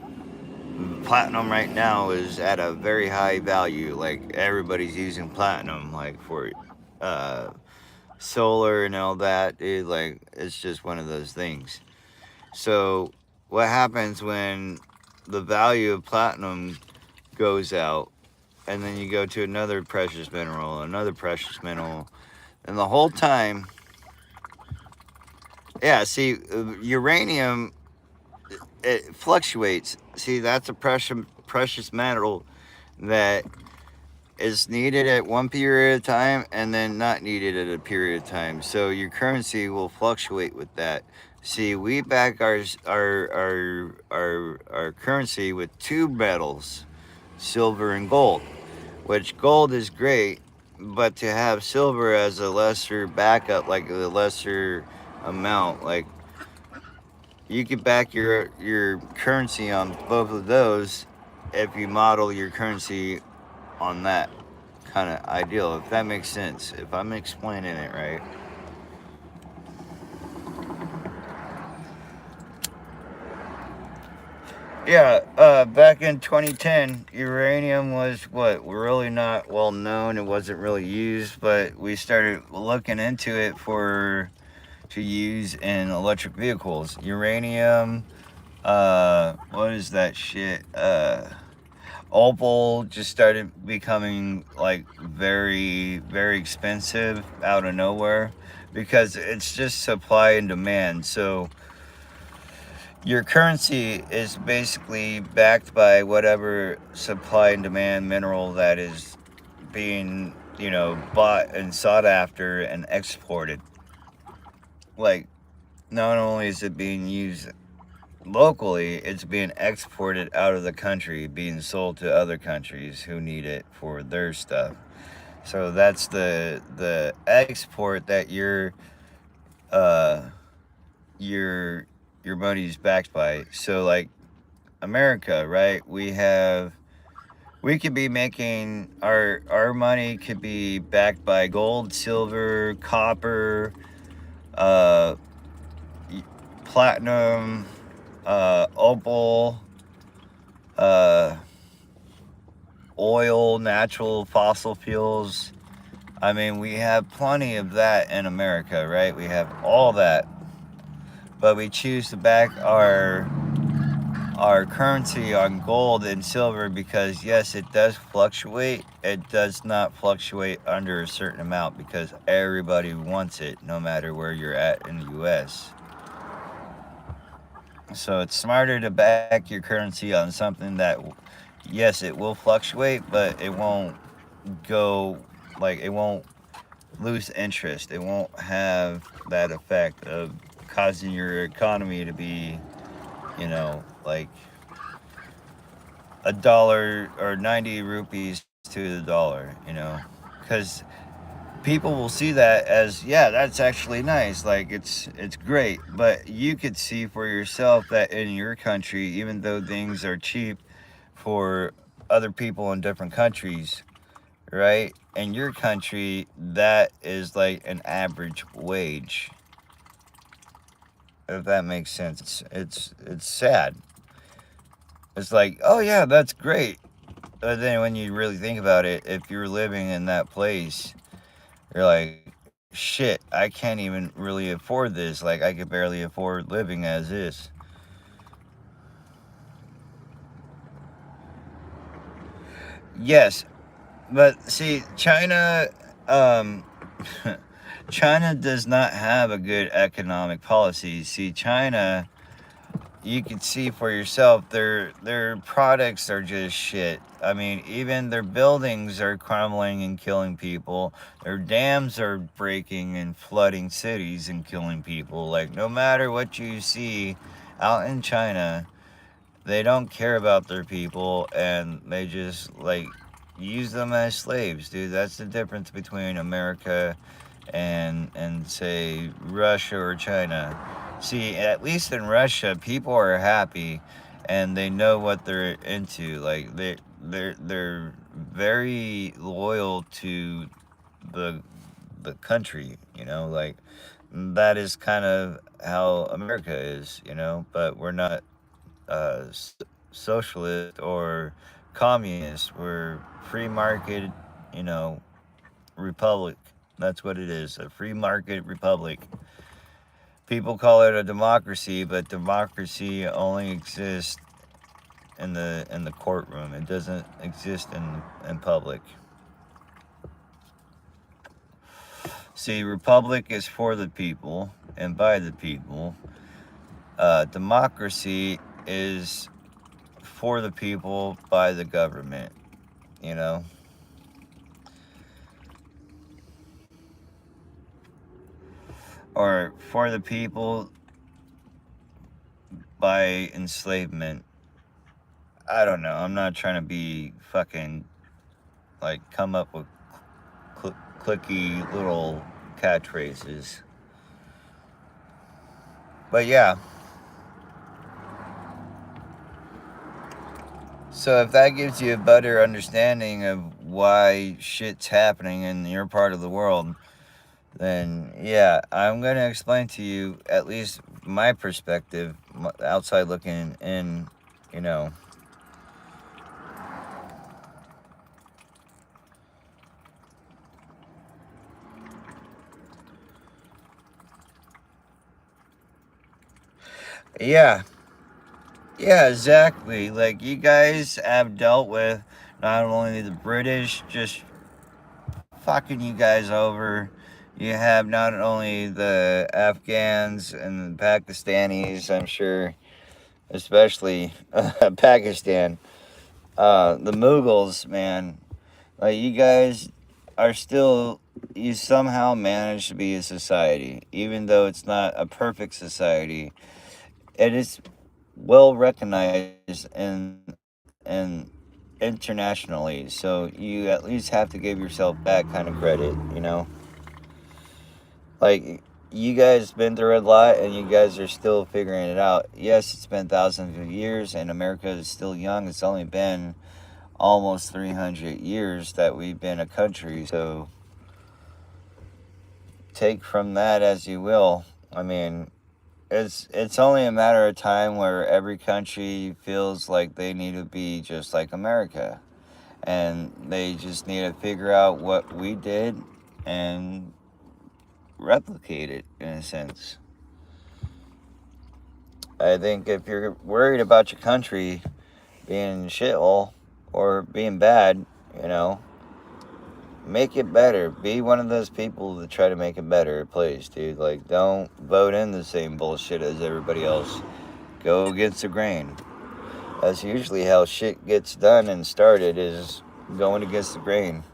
Platinum right now is at a very high value. Like everybody's using platinum, like for uh, solar and all that. Like it's just one of those things. So what happens when the value of platinum goes out, and then you go to another precious mineral, and the whole time, yeah. See, uranium, it fluctuates. See, that's a precious metal that is needed at one period of time and then not needed at a period of time. So your currency will fluctuate with that. See, we back our currency with two metals, silver and gold, which gold is great, but to have silver as a lesser backup, like a lesser amount, like you could back your currency on both of those if you model your currency on that kind of ideal, if that makes sense, if I'm explaining it right. Yeah, back in 2010, uranium was what really not well known. It wasn't really used, but we started looking into it for to use in electric vehicles. Uranium, what is that shit? Opal just started becoming like very, very expensive out of nowhere because it's just supply and demand. So your currency is basically backed by whatever supply and demand mineral that is being, bought and sought after and exported. Like, not only is it being used locally, it's being exported out of the country, being sold to other countries who need it for their stuff. So that's the export that uh your your money's backed by. So like America, right? We could be making our money could be backed by gold, silver, copper, uh platinum, opal, uh oil, natural fossil fuels. I mean, we have plenty of that in America, right? We have all that, but we choose to back our currency on gold and silver because yes, it does fluctuate. It does not fluctuate under a certain amount because everybody wants it, no matter where you're at in the U.S. So it's smarter to back your currency on something that, yes, it will fluctuate, but it won't go it won't lose interest. It won't have that effect of causing your economy to be, like a dollar or 90 rupees to the dollar, because people will see that as, yeah, that's actually nice, like it's great, but you could see for yourself that in your country, even though things are cheap for other people in different countries, right? In your country, that is like an average wage. If that makes sense, it's sad. It's like, oh yeah, that's great. But then when you really think about it, if you're living in that place, you're like, shit, I can't even really afford this. Like, I could barely afford living as is. Yes, but see, um, China does not have a good economic policy. See, China, you can see for yourself, their products are just shit. I mean, even their buildings are crumbling and killing people. Their dams are breaking and flooding cities and killing people. Like, no matter what you see out in China, they don't care about their people, and they just like use them as slaves, dude. That's the difference between America and say Russia or China. See, at least in Russia, people are happy and they know what they're into. Like they're very loyal to the the country, like that is kind of how America is, but we're not socialist or communist. We're free market, you know, republic. That's what it is, a free market republic. People call it a democracy, but democracy only exists in the courtroom. It doesn't exist in public. See, republic is for the people and by the people. Democracy is for the people by the government, you know? Or for the people by enslavement. I don't know. I'm not trying to be fucking, like, come up with clicky little catchphrases. But yeah. So if that gives you a better understanding of why shit's happening in your part of the world, then yeah, I'm going to explain to you at least my perspective, outside looking in, you know. Yeah, yeah, exactly. Like, you guys have dealt with not only the British just fucking you guys over, you have not only the Afghans and the Pakistanis, I'm sure, especially Pakistan, the Mughals, man. Like, you guys are still, you somehow manage to be a society, even though it's not a perfect society. It is well recognized and internationally, so you at least have to give yourself that kind of credit, like, you guys been through a lot and you guys are still figuring it out. Yes, it's been thousands of years and America is still young. It's only been almost 300 years that we've been a country, so take from that as you will. I mean, it's only a matter of time where every country feels like they need to be just like America, and they just need to figure out what we did and replicate it in a sense. I think if you're worried about your country being shithole or being bad, you know, make it better. Be one of those people that try to make it better, please, dude. Like, don't vote in the same bullshit as everybody else. Go against the grain. That's usually how shit gets done and started, is going against the grain.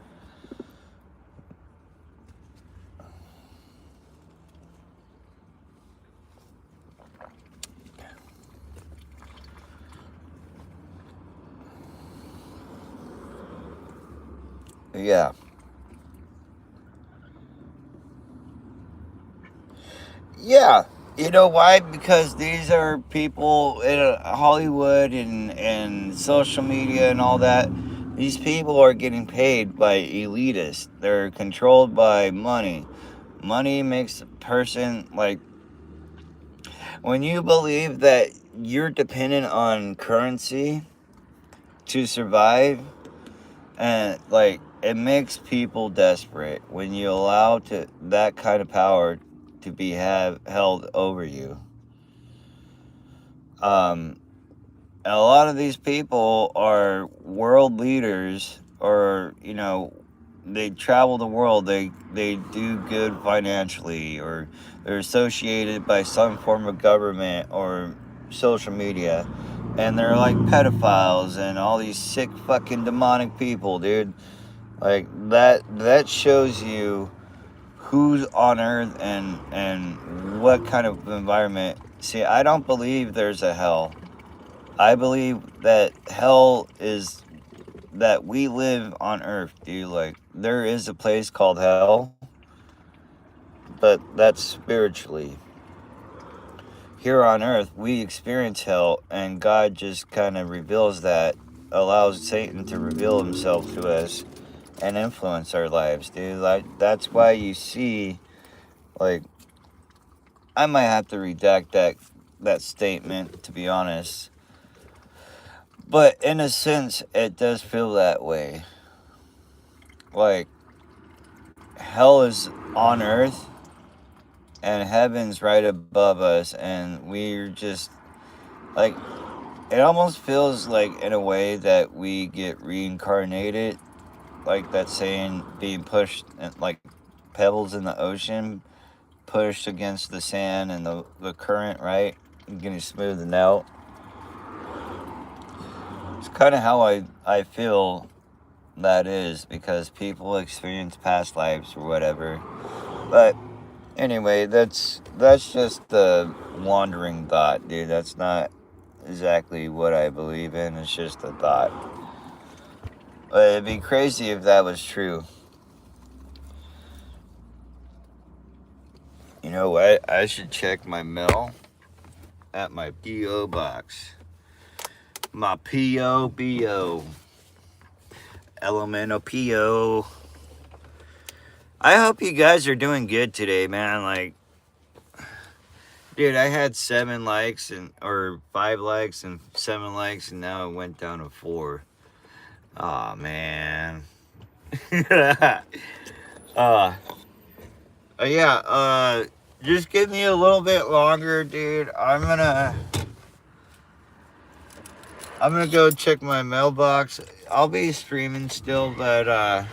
Yeah. Yeah. You know why? Because these are people in Hollywood and social media and all that. These people are getting paid by elitists. They're controlled by money. Money makes a person, like, when you believe that you're dependent on currency to survive, and like, it makes people desperate when you allow to that kind of power to be held over you. um and a lot of these people are world leaders, or they travel the world, they do good financially, or they're associated by some form of government or social media, and they're like pedophiles and all these sick fucking demonic people, dude. Like, that shows you who's on earth and what kind of environment. See, I don't believe there's a hell. I believe that hell is that we live on earth, dude. Like, there is a place called hell, but that's spiritually. Here on earth, we experience hell, and God just kind of reveals that allows Satan to reveal himself to us and influence our lives, dude. Like, that's why you see, like, I might have to redact that statement, to be honest. But in a sense, it does feel that way. Like, hell is on earth and heaven's right above us, and we're just, like, it almost feels like, in a way, that we get reincarnated, like that saying, being pushed, like pebbles in the ocean, pushed against the sand and the current, right? And getting smoothed out. It's kind of how I feel that is, because people experience past lives or whatever. But anyway, that's just the wandering thought, dude. That's not exactly what I believe in. It's just a thought. But it'd be crazy if that was true. You know what? I should check my mail at my P.O. box. My P.O.B.O. Elemental P.O. I hope you guys are doing good today, man. Like, dude, I had 7 likes or 5 likes and 7 likes, and now it went down to 4. Aw, man. Yeah, just give me a little bit longer, dude. I'm gonna go check my mailbox. I'll be streaming still, but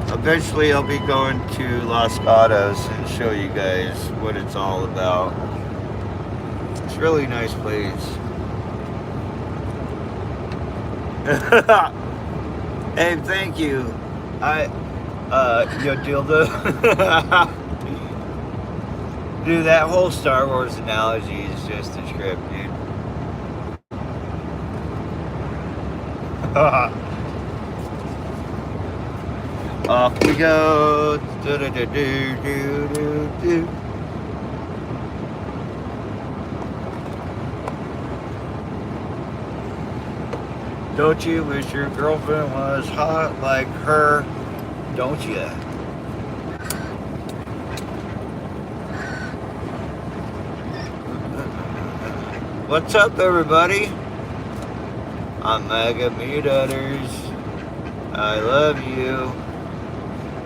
eventually I'll be going to Los Gatos and show you guys what it's all about. It's a really nice place. Hey, thank you. Yo, dildo. Dude, that whole Star Wars analogy is just a trip, dude. Off we go. Do-do-do-do-do-do-do. Don't you wish your girlfriend was hot like her? Don't you? What's up, everybody? I'm Maga, udders. I love you.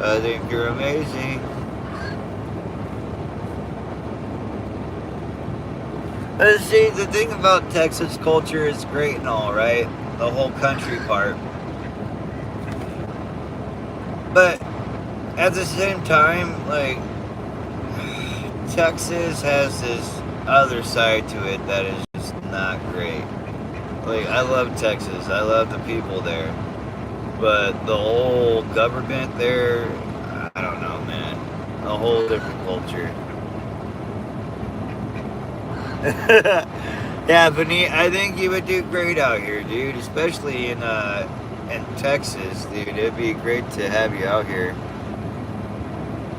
I think you're amazing. See, the thing about Texas culture is great and all, right? The whole country part. But at the same time, like, Texas has this other side to it that is just not great. Like, I love Texas. I love the people there. But the whole government there, I don't know, man. A whole different culture. Yeah, but I think you would do great out here, dude. Especially in Texas, dude. It'd be great to have you out here.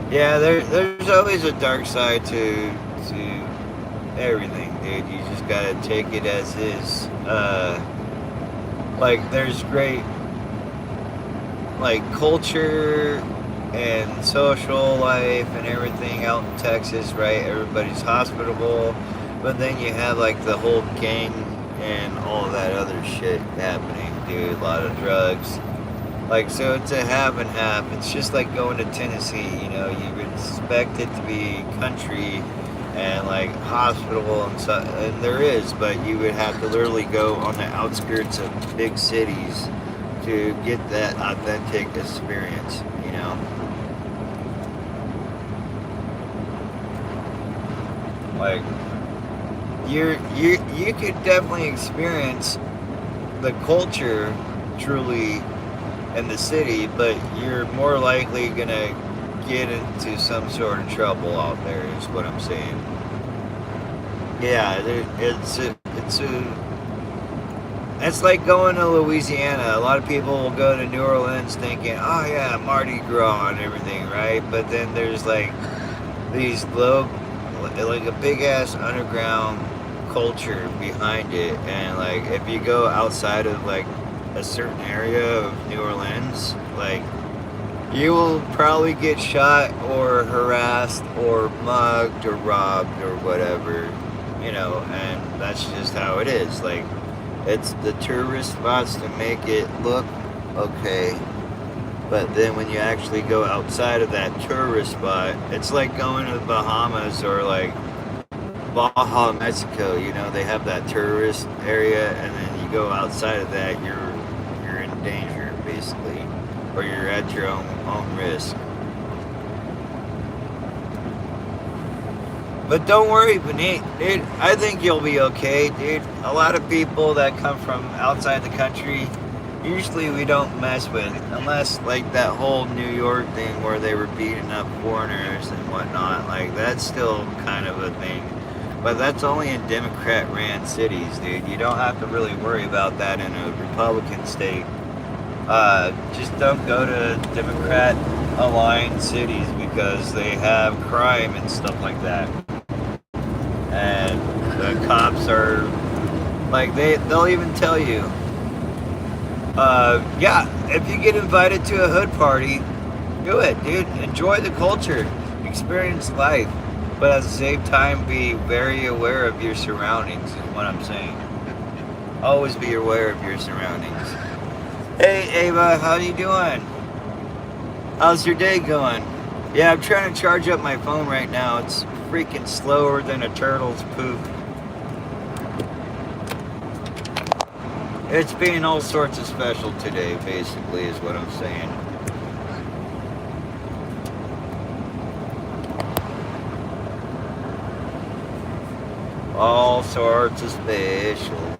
Yeah, there's always a dark side to everything, dude. You just gotta take it as is. Like, there's great, like, culture and social life and everything out in Texas, right? Everybody's hospitable. But then you have, like, the whole gang and all of that other shit happening, dude. A lot of drugs. Like, so it's a half and half. It's just like going to Tennessee, you know. You would expect it to be country and, like, hospitable and stuff. And there is, but you would have to literally go on the outskirts of big cities to get that authentic experience, you know. Like, you could definitely experience the culture truly in the city, but you're more likely gonna get into some sort of trouble out there, is what I'm saying. Yeah, it's like going to Louisiana. A lot of people will go to New Orleans thinking, oh yeah, Mardi Gras and everything, right? But then there's like these like a big ass underground culture behind it. And like if you go outside of like a certain area of New Orleans, like you will probably get shot or harassed or mugged or robbed or whatever, and that's just how it is. Like, it's the tourist spots to make it look okay. But then when you actually go outside of that tourist spot, it's like going to the Bahamas or like Baja, Mexico. They have that tourist area, and then you go outside of that, you're in danger basically, or you're at your own risk. But don't worry, Benit, dude. I think you'll be okay, dude. A lot of people that come from outside the country, usually we don't mess with, unless like that whole New York thing where they were beating up foreigners and whatnot. Like, that's still kind of a thing. But that's only in Democrat-ran cities, dude. You don't have to really worry about that in a Republican state. Just don't go to Democrat-aligned cities because they have crime and stuff like that. And the cops are, like, they'll even tell you, yeah, if you get invited to a hood party, do it, dude. Enjoy the culture. Experience life. But at the same time, be very aware of your surroundings, is what I'm saying. Always be aware of your surroundings. Hey, Ava, how you doing? How's your day going? Yeah, I'm trying to charge up my phone right now. It's freaking slower than a turtle's poop. It's being all sorts of special today, basically, is what I'm saying. All sorts of special.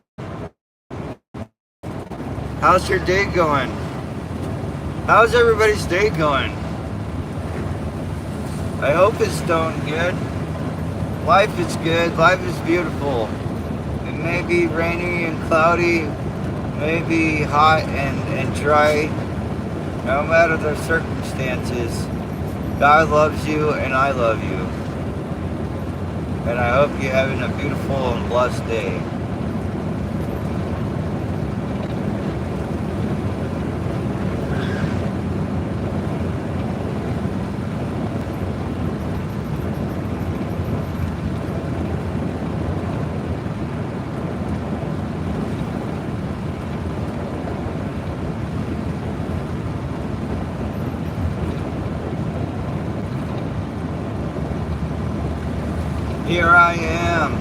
How's your day going? How's everybody's day going? I hope it's going good. Life is good. Life is beautiful. It may be rainy and cloudy, may be hot and dry. No matter the circumstances, God loves you and I love you. And I hope you're having a beautiful and blessed day. Here I am,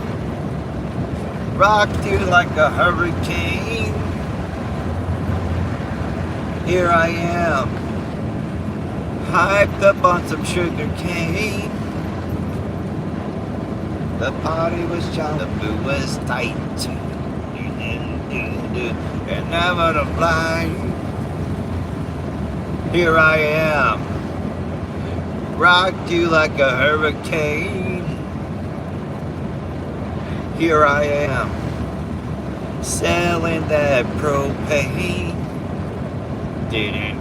rocked you like a hurricane. Here I am, hyped up on some sugar cane. The party was jolly, the mood was tight, and never to fly. Here I am, rocked you like a hurricane. Here I am, selling that propane. Didn't.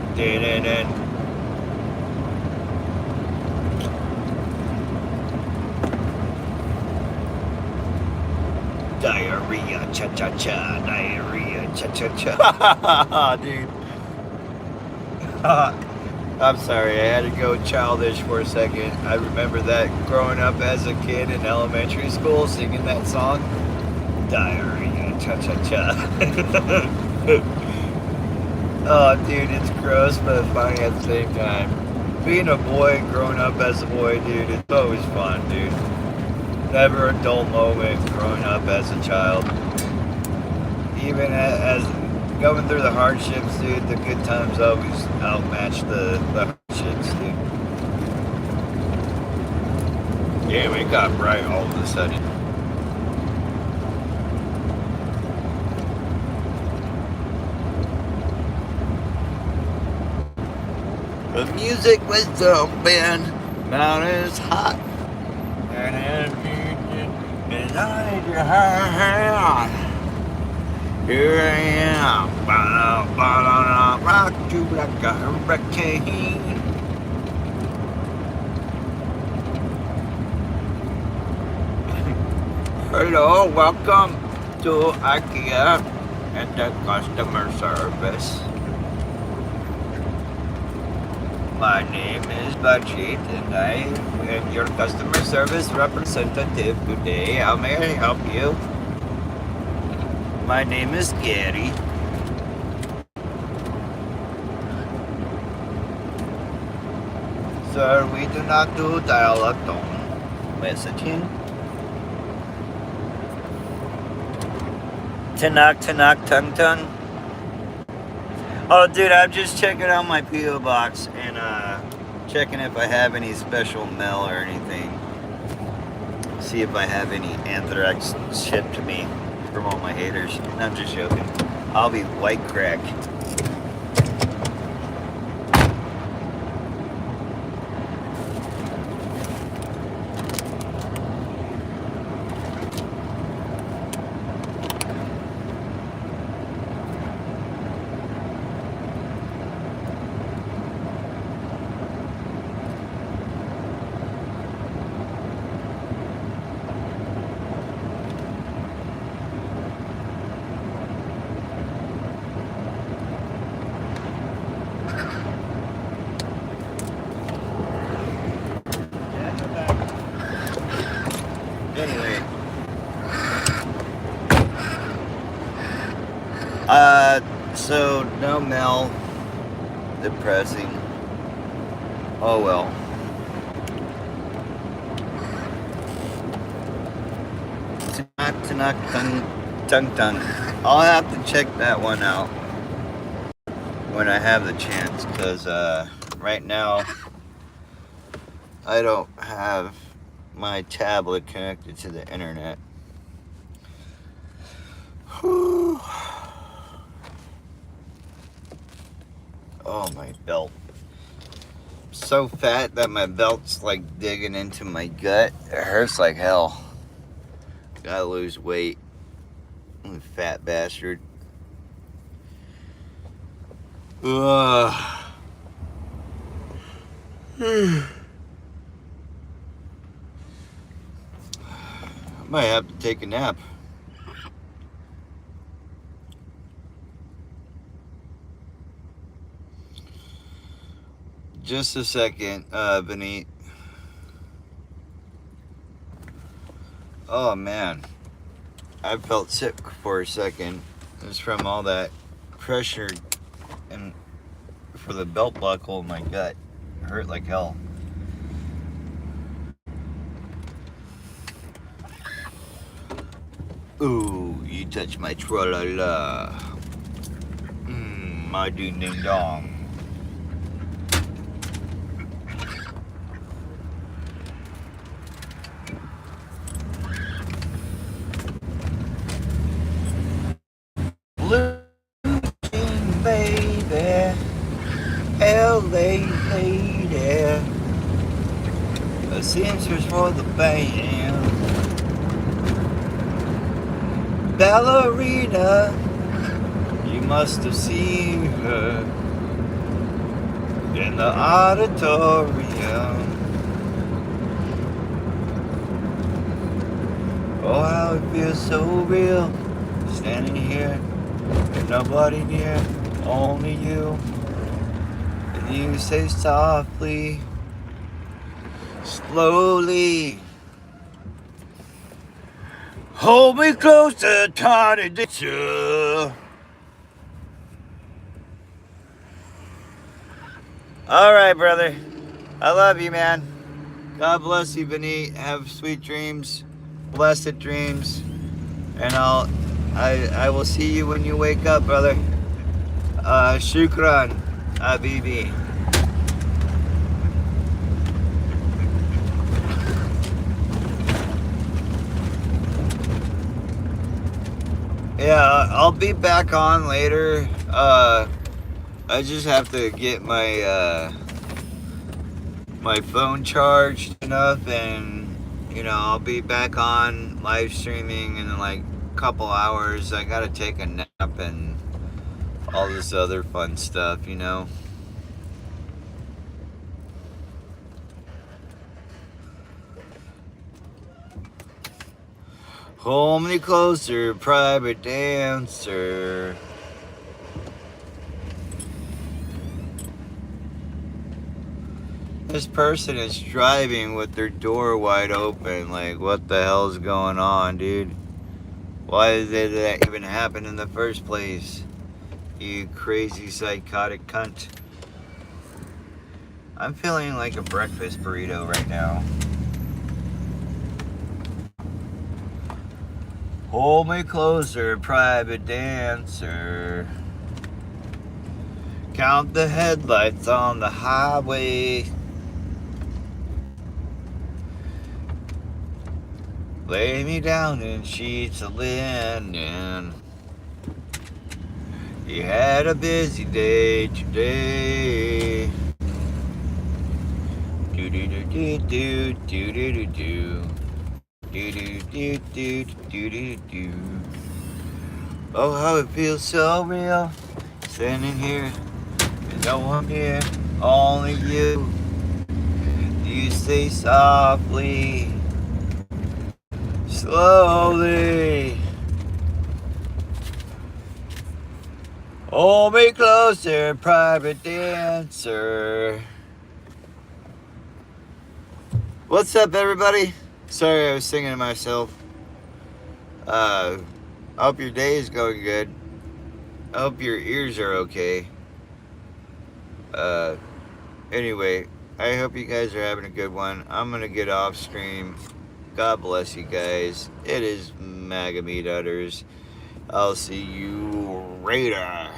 Diarrhea, cha-cha-cha, diarrhea, cha-cha-cha. Dude. I'm sorry, I had to go childish for a second. I remember that growing up as a kid in elementary school, singing that song. Diarrhea, cha-cha-cha. Oh, dude, it's gross but funny at the same time. Being a boy, growing up as a boy, dude, it's always fun, dude. Never a dull moment growing up as a child. Even as going through the hardships, dude, the good times always outmatch the hardships, dude. Damn, it got bright all of a sudden. The music was jumping, mountains hot, and inside your heart. Here I am, rock you like a hurricane. Hello, welcome to IKEA and the customer service. My name is Bajit and I am your customer service representative today. How may I help you? My name is Gary. Sir, we do not do dial-a-tone messaging. Tanak, tung. Oh, dude, I'm just checking out my P.O. box and checking if I have any special mail or anything. See if I have any anthrax shipped to me from all my haters. I'm just joking. I'll be white crack. Anyway, so no mail. Depressing. Oh well. Tung. I'll have to check that one out when I have the chance, because right now I don't have my tablet connected to the internet. Whew. Oh, my belt. I'm so fat that my belt's like digging into my gut. It hurts like hell. Gotta lose weight. I'm a fat bastard. Ugh. I might have to take a nap. Just a second, Benit. Oh man, I felt sick for a second. It was from all that pressure and for the belt buckle in my gut. It hurt like hell. Ooh, you touch my tra-la-la. My ding-ding-dong. Blue jean baby, LA lady, a seamstress for the band, ballerina, you must have seen her in the auditorium. Oh, how it feels so real, standing here with nobody near, only you. And you say softly, slowly, hold me closer, tiny ditcher. All right, brother. I love you, man. God bless you, Benit. Have sweet dreams, blessed dreams, and I will see you when you wake up, brother. Shukran, Habibi. Yeah, I'll be back on later. I just have to get my my phone charged enough, and I'll be back on live streaming in like a couple hours. I gotta take a nap and all this other fun stuff, Hold me closer, private dancer. This person is driving with their door wide open. Like, what the hell's going on, dude? Why did that even happen in the first place? You crazy psychotic cunt. I'm feeling like a breakfast burrito right now. Hold me closer, private dancer. Count the headlights on the highway. Lay me down in sheets of linen. You had a busy day today. Do do do do do do do do do. Do do do do do do do. Oh, how it feels so real. Standing here, and no one here, only you. You say softly, slowly. Hold me closer, private dancer. What's up, everybody? Sorry, I was singing to myself. I hope your day is going good. I hope your ears are okay. Anyway, I hope you guys are having a good one. I'm gonna get off stream. God bless you guys. It is Maga Udders. I'll see you later.